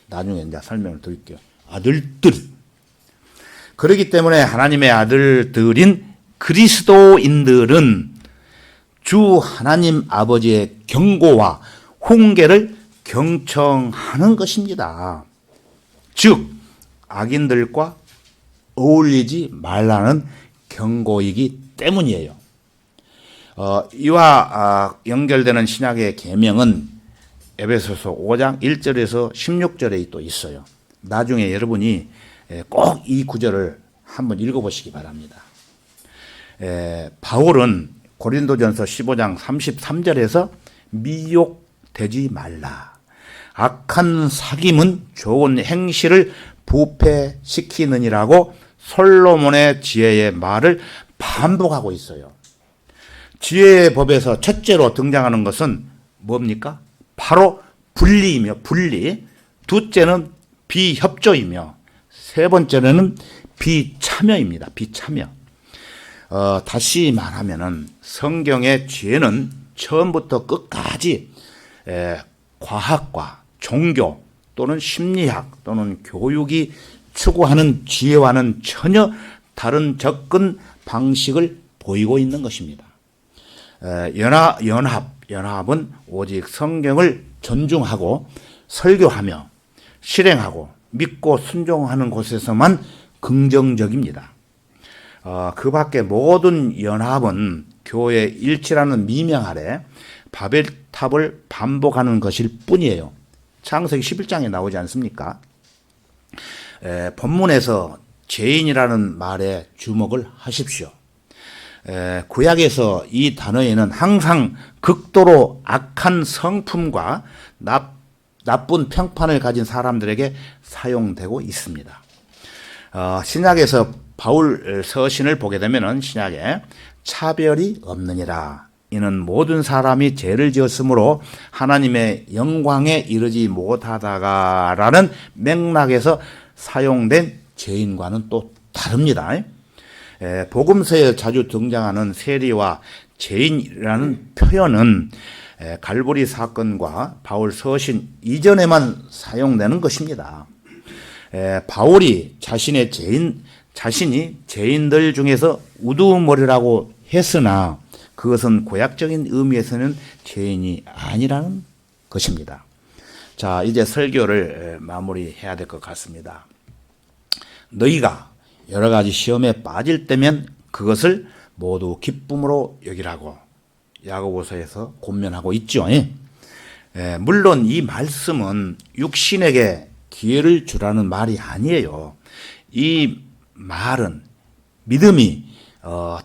Speaker 1: 나중에 이제 설명을 드릴게요. 아들들. 그렇기 때문에 하나님의 아들들인 그리스도인들은 주 하나님 아버지의 경고와 훈계를 경청하는 것입니다. 즉 악인들과 어울리지 말라는 경고이기 때문이에요. 이와 연결되는 신약의 계명은 에베소서 5장 1절에서 16절에 또 있어요. 나중에 여러분이 꼭 이 구절을 한번 읽어보시기 바랍니다. 바울은 고린도전서 15장 33절에서 미혹되지 말라. 악한 사귐은 좋은 행실을 부패시키느니라고 솔로몬의 지혜의 말을 반복하고 있어요. 지혜의 법에서 첫째로 등장하는 것은 뭡니까? 바로 분리이며 분리. 둘째는 비협조이며 세 번째는 비참여입니다. 비참여. 다시 말하면은 성경의 지혜는 처음부터 끝까지 과학과 종교 또는 심리학 또는 교육이 추구하는 지혜와는 전혀 다른 접근 방식을 보이고 있는 것입니다. 연합은 오직 성경을 존중하고 설교하며 실행하고 믿고 순종하는 곳에서만 긍정적입니다. 그 밖에 모든 연합은 교회 일치라는 미명 아래 바벨탑을 반복하는 것일 뿐이에요. 창세기 11장에 나오지 않습니까? 본문에서 죄인이라는 말에 주목을 하십시오. 구약에서 이 단어에는 항상 극도로 악한 성품과 나쁜 평판을 가진 사람들에게 사용되고 있습니다. 신약에서 바울 서신을 보게 되면 신약에 차별이 없느니라. 이는 모든 사람이 죄를 지었으므로 하나님의 영광에 이르지 못하다가라는 맥락에서 사용된 죄인과는 또 다릅니다. 복음서에 자주 등장하는 세리와 죄인이라는 표현은 갈보리 사건과 바울 서신 이전에만 사용되는 것입니다. 바울이 자신이 죄인들 중에서 우두머리라고 했으나 그것은 고약적인 의미에서는 죄인이 아니라는 것입니다. 자, 이제 설교를 마무리해야 될 것 같습니다. 너희가 여러 가지 시험에 빠질 때면 그것을 모두 기쁨으로 여기라고 야고보서에서 권면하고 있죠. 물론 이 말씀은 육신에게 기회를 주라는 말이 아니에요. 이 말은 믿음이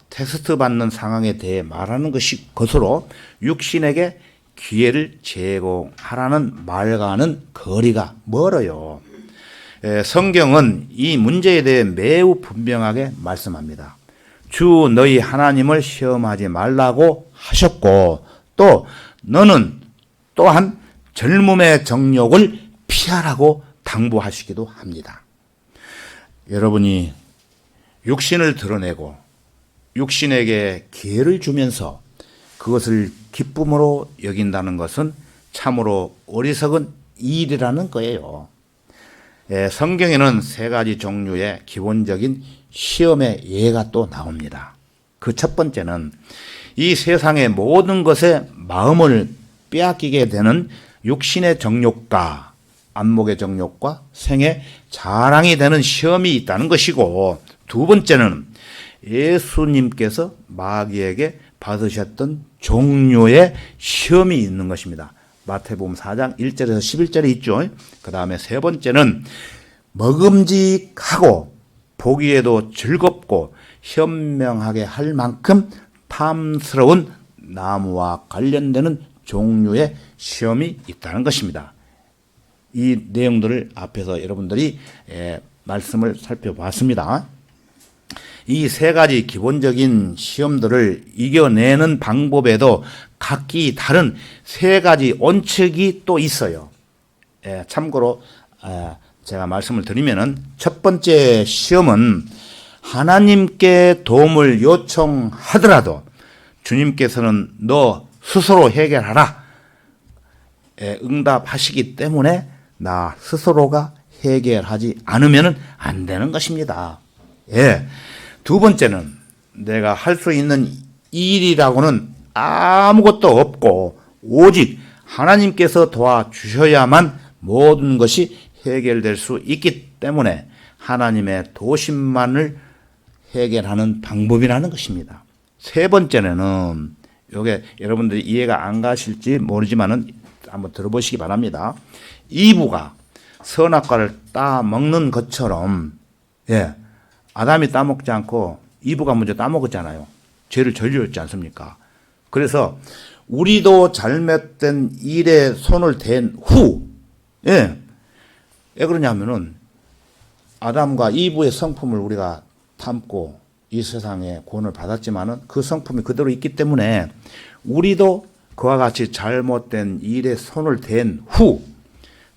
Speaker 1: 테스트 받는 상황에 대해 말하는 것으로 육신에게 기회를 제공하라는 말과는 거리가 멀어요. 성경은 이 문제에 대해 매우 분명하게 말씀합니다. 주 너희 하나님을 시험하지 말라고 하셨고, 또 너는 또한 젊음의 정욕을 피하라고 당부하시기도 합니다. 여러분이 육신을 드러내고 육신에게 기회를 주면서 그것을 기쁨으로 여긴다는 것은 참으로 어리석은 일이라는 거예요. 성경에는 세 가지 종류의 기본적인 시험의 예가 또 나옵니다. 그 첫 번째는 이 세상의 모든 것에 마음을 빼앗기게 되는 육신의 정욕과 안목의 정욕과 생의 자랑이 되는 시험이 있다는 것이고, 두 번째는 예수님께서 마귀에게 받으셨던 종류의 시험이 있는 것입니다. 마태복음 4장 1절에서 11절에 있죠. 그 다음에 세 번째는 먹음직하고 보기에도 즐겁고 현명하게 할 만큼 탐스러운 나무와 관련되는 종류의 시험이 있다는 것입니다. 이 내용들을 앞에서 여러분들이 말씀을 살펴봤습니다. 이 세 가지 기본적인 시험들을 이겨내는 방법에도 각기 다른 세 가지 원칙이 또 있어요. 참고로 제가 말씀을 드리면은 첫 번째 시험은 하나님께 도움을 요청하더라도 주님께서는 너 스스로 해결하라 응답하시기 때문에 나 스스로가 해결하지 않으면 안 되는 것입니다. 두 번째는 내가 할 수 있는 일이라고는 아무것도 없고 오직 하나님께서 도와주셔야만 모든 것이 해결될 수 있기 때문에 하나님의 도심만을 해결하는 방법이라는 것입니다. 세 번째는 이게 여러분들이 이해가 안 가실지 모르지만은 한번 들어보시기 바랍니다. 이브가 선악과를 따먹는 것처럼 아담이 따먹지 않고 이브가 먼저 따먹었잖아요. 죄를 저질렀지 않습니까? 그래서 우리도 잘못된 일에 손을 댄 후, 왜 그러냐면은 아담과 이브의 성품을 우리가 담고 이 세상에 구원을 받았지만은 그 성품이 그대로 있기 때문에 우리도 그와 같이 잘못된 일에 손을 댄 후,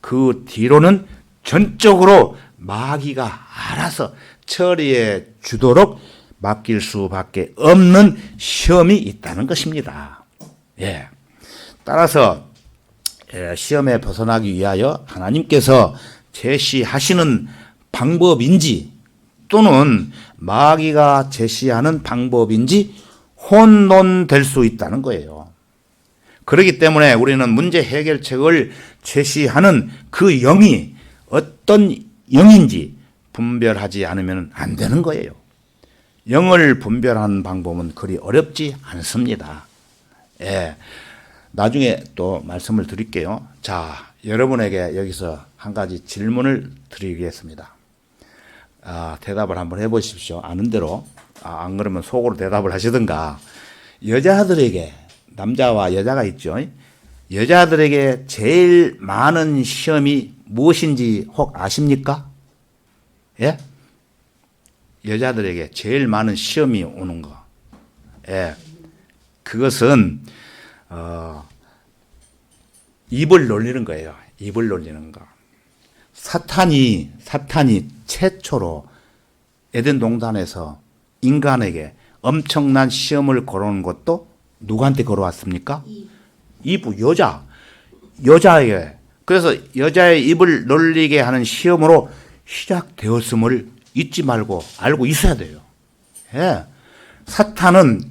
Speaker 1: 그 뒤로는 전적으로 마귀가 알아서 처리해 주도록 맡길 수밖에 없는 시험이 있다는 것입니다. 따라서 시험에 벗어나기 위하여 하나님께서 제시하시는 방법인지 또는 마귀가 제시하는 방법인지 혼돈될 수 있다는 거예요. 그렇기 때문에 우리는 문제 해결책을 제시하는 그 영이 어떤 영인지 분별하지 않으면 안 되는 거예요. 영을 분별하는 방법은 그리 어렵지 않습니다. 나중에 또 말씀을 드릴게요. 자, 여러분에게 여기서 한 가지 질문을 드리겠습니다. 대답을 한번 해보십시오. 아는 대로. 안 그러면 속으로 대답을 하시든가. 여자들에게, 남자와 여자가 있죠. 여자들에게 제일 많은 시험이 무엇인지 혹 아십니까? 여자들에게 제일 많은 시험이 오는 거. 그것은 입을 놀리는 거예요. 입을 놀리는 거. 사탄이 최초로 에덴 동산에서 인간에게 엄청난 시험을 걸어오는 것도 누구한테 걸어왔습니까? 이브, 여자에게. 그래서 여자의 입을 놀리게 하는 시험으로 시작되었음을 잊지 말고 알고 있어야 돼요. 사탄은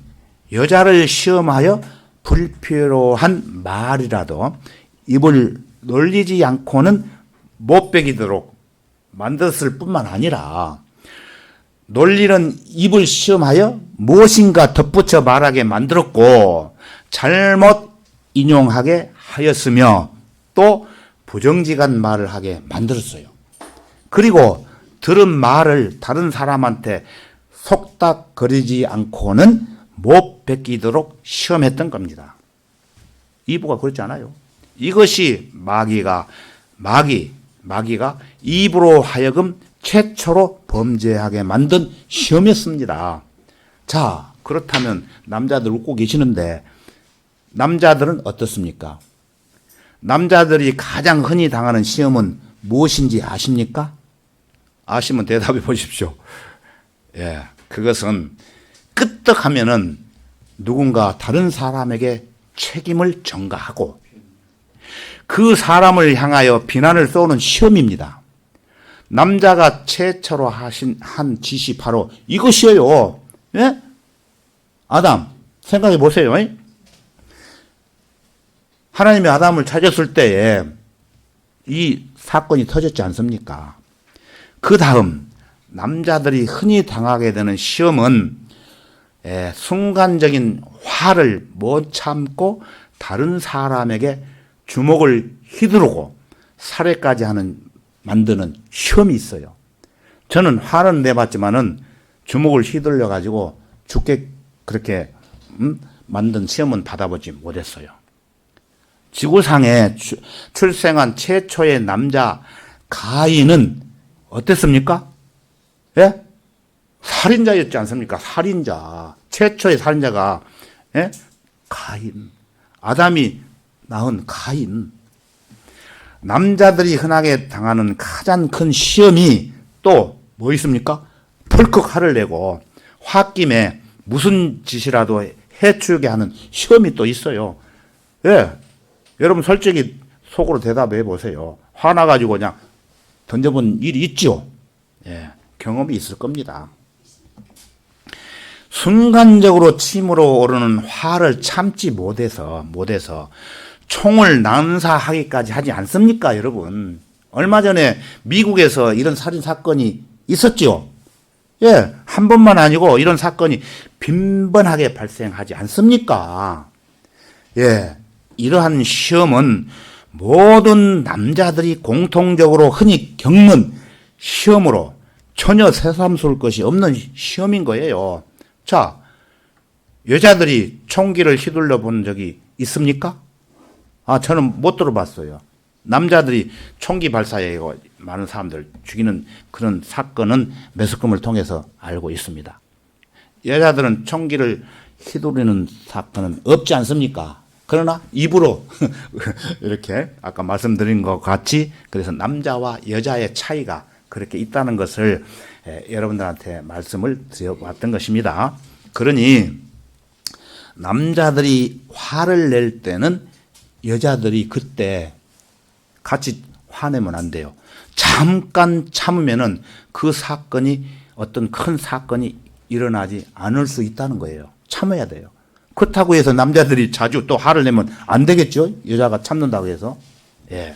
Speaker 1: 여자를 시험하여 불필요한 말이라도 입을 놀리지 않고는 못 베기도록 만들었을 뿐만 아니라 논리는 입을 시험하여 무엇인가 덧붙여 말하게 만들었고 잘못 인용하게 하였으며 또 부정직한 말을 하게 만들었어요. 그리고 들은 말을 다른 사람한테 속닥거리지 않고는 못 베끼도록 시험했던 겁니다. 이브가 그렇지 않아요. 이것이 마귀가 이브로 하여금 최초로 범죄하게 만든 시험이었습니다. 자, 그렇다면 남자들 웃고 계시는데 남자들은 어떻습니까? 남자들이 가장 흔히 당하는 시험은 무엇인지 아십니까? 아시면 대답해 보십시오. 예, 그것은 끄떡하면은 누군가 다른 사람에게 책임을 전가하고 그 사람을 향하여 비난을 쏘는 시험입니다. 남자가 최초로 한 짓이 바로 이것이에요. 예? 아담, 생각해 보세요. 하나님이 아담을 찾았을 때에 이 사건이 터졌지 않습니까? 그 다음 남자들이 흔히 당하게 되는 시험은 순간적인 화를 못 참고 다른 사람에게 주먹을 휘두르고 살해까지 만드는 시험이 있어요. 저는 화는 내봤지만은 주먹을 휘둘려 가지고 죽게 그렇게 만든 시험은 받아보지 못했어요. 지구상에 출생한 최초의 남자 가인은 어땠습니까? 예? 살인자였지 않습니까? 살인자. 최초의 살인자가 가인. 아담이 낳은 가인. 남자들이 흔하게 당하는 가장 큰 시험이 또 뭐 있습니까? 펄컥 화를 내고 홧김에 무슨 짓이라도 해치우게 하는 시험이 또 있어요. 예. 여러분 솔직히 속으로 대답해 보세요. 화나가지고 그냥 던져본 일이 있죠? 예. 경험이 있을 겁니다. 순간적으로 침으로 오르는 화를 참지 못해서 총을 난사하기까지 하지 않습니까, 여러분? 얼마 전에 미국에서 이런 살인 사건이 있었죠. 예, 한 번만 아니고 이런 사건이 빈번하게 발생하지 않습니까? 예, 이러한 시험은 모든 남자들이 공통적으로 흔히 겪는 시험으로 전혀 새삼스러울 것이 없는 시험인 거예요. 자, 여자들이 총기를 휘둘러 본 적이 있습니까? 저는 못 들어봤어요. 남자들이 총기 발사에 많은 사람들 죽이는 그런 사건은 매스컴을 통해서 알고 있습니다. 여자들은 총기를 휘두르는 사건은 없지 않습니까? 그러나 입으로 이렇게 아까 말씀드린 것 같이 그래서 남자와 여자의 차이가 그렇게 있다는 것을 여러분들한테 말씀을 드려봤던 것입니다. 그러니 남자들이 화를 낼 때는 여자들이 그때 같이 화내면 안 돼요. 잠깐 참으면은 그 사건이 어떤 큰 사건이 일어나지 않을 수 있다는 거예요. 참아야 돼요. 그렇다고 해서 남자들이 자주 또 화를 내면 안 되겠죠? 여자가 참는다고 해서. 예.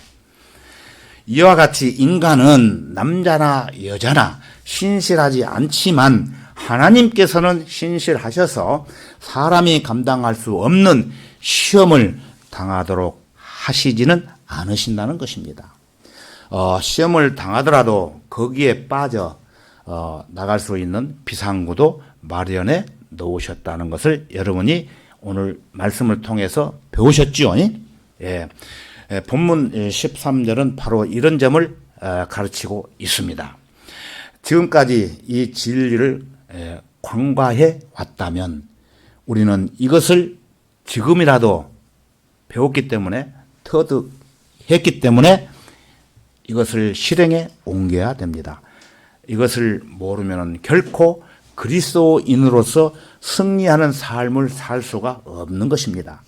Speaker 1: 이와 같이 인간은 남자나 여자나 신실하지 않지만 하나님께서는 신실하셔서 사람이 감당할 수 없는 시험을 당하도록 하시지는 않으신다는 것입니다. 시험을 당하더라도 거기에 빠져 나갈 수 있는 비상구도 마련해 놓으셨다는 것을 여러분이 오늘 말씀을 통해서 배우셨죠? 예. 본문 13절은 바로 이런 점을 가르치고 있습니다. 지금까지 이 진리를 관과해 왔다면 우리는 이것을 지금이라도 배웠기 때문에 터득했기 때문에 이것을 실행에 옮겨야 됩니다. 이것을 모르면 결코 그리스도인으로서 승리하는 삶을 살 수가 없는 것입니다.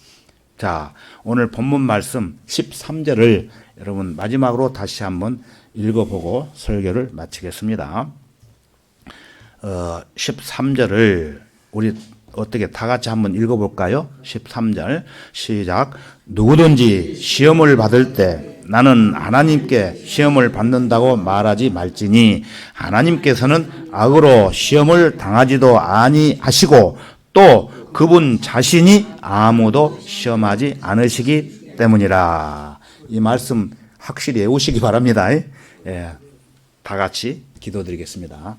Speaker 1: 자, 오늘 본문 말씀 13절을 여러분 마지막으로 다시 한번 읽어보고 설교를 마치겠습니다. 13절을 우리 어떻게 다 같이 한번 읽어볼까요? 13절 시작. 누구든지 시험을 받을 때 나는 하나님께 시험을 받는다고 말하지 말지니 하나님께서는 악으로 시험을 당하지도 아니하시고 또 그분 자신이 아무도 시험하지 않으시기 때문이라. 이 말씀 확실히 외우시기 바랍니다. 예, 다 같이 기도드리겠습니다.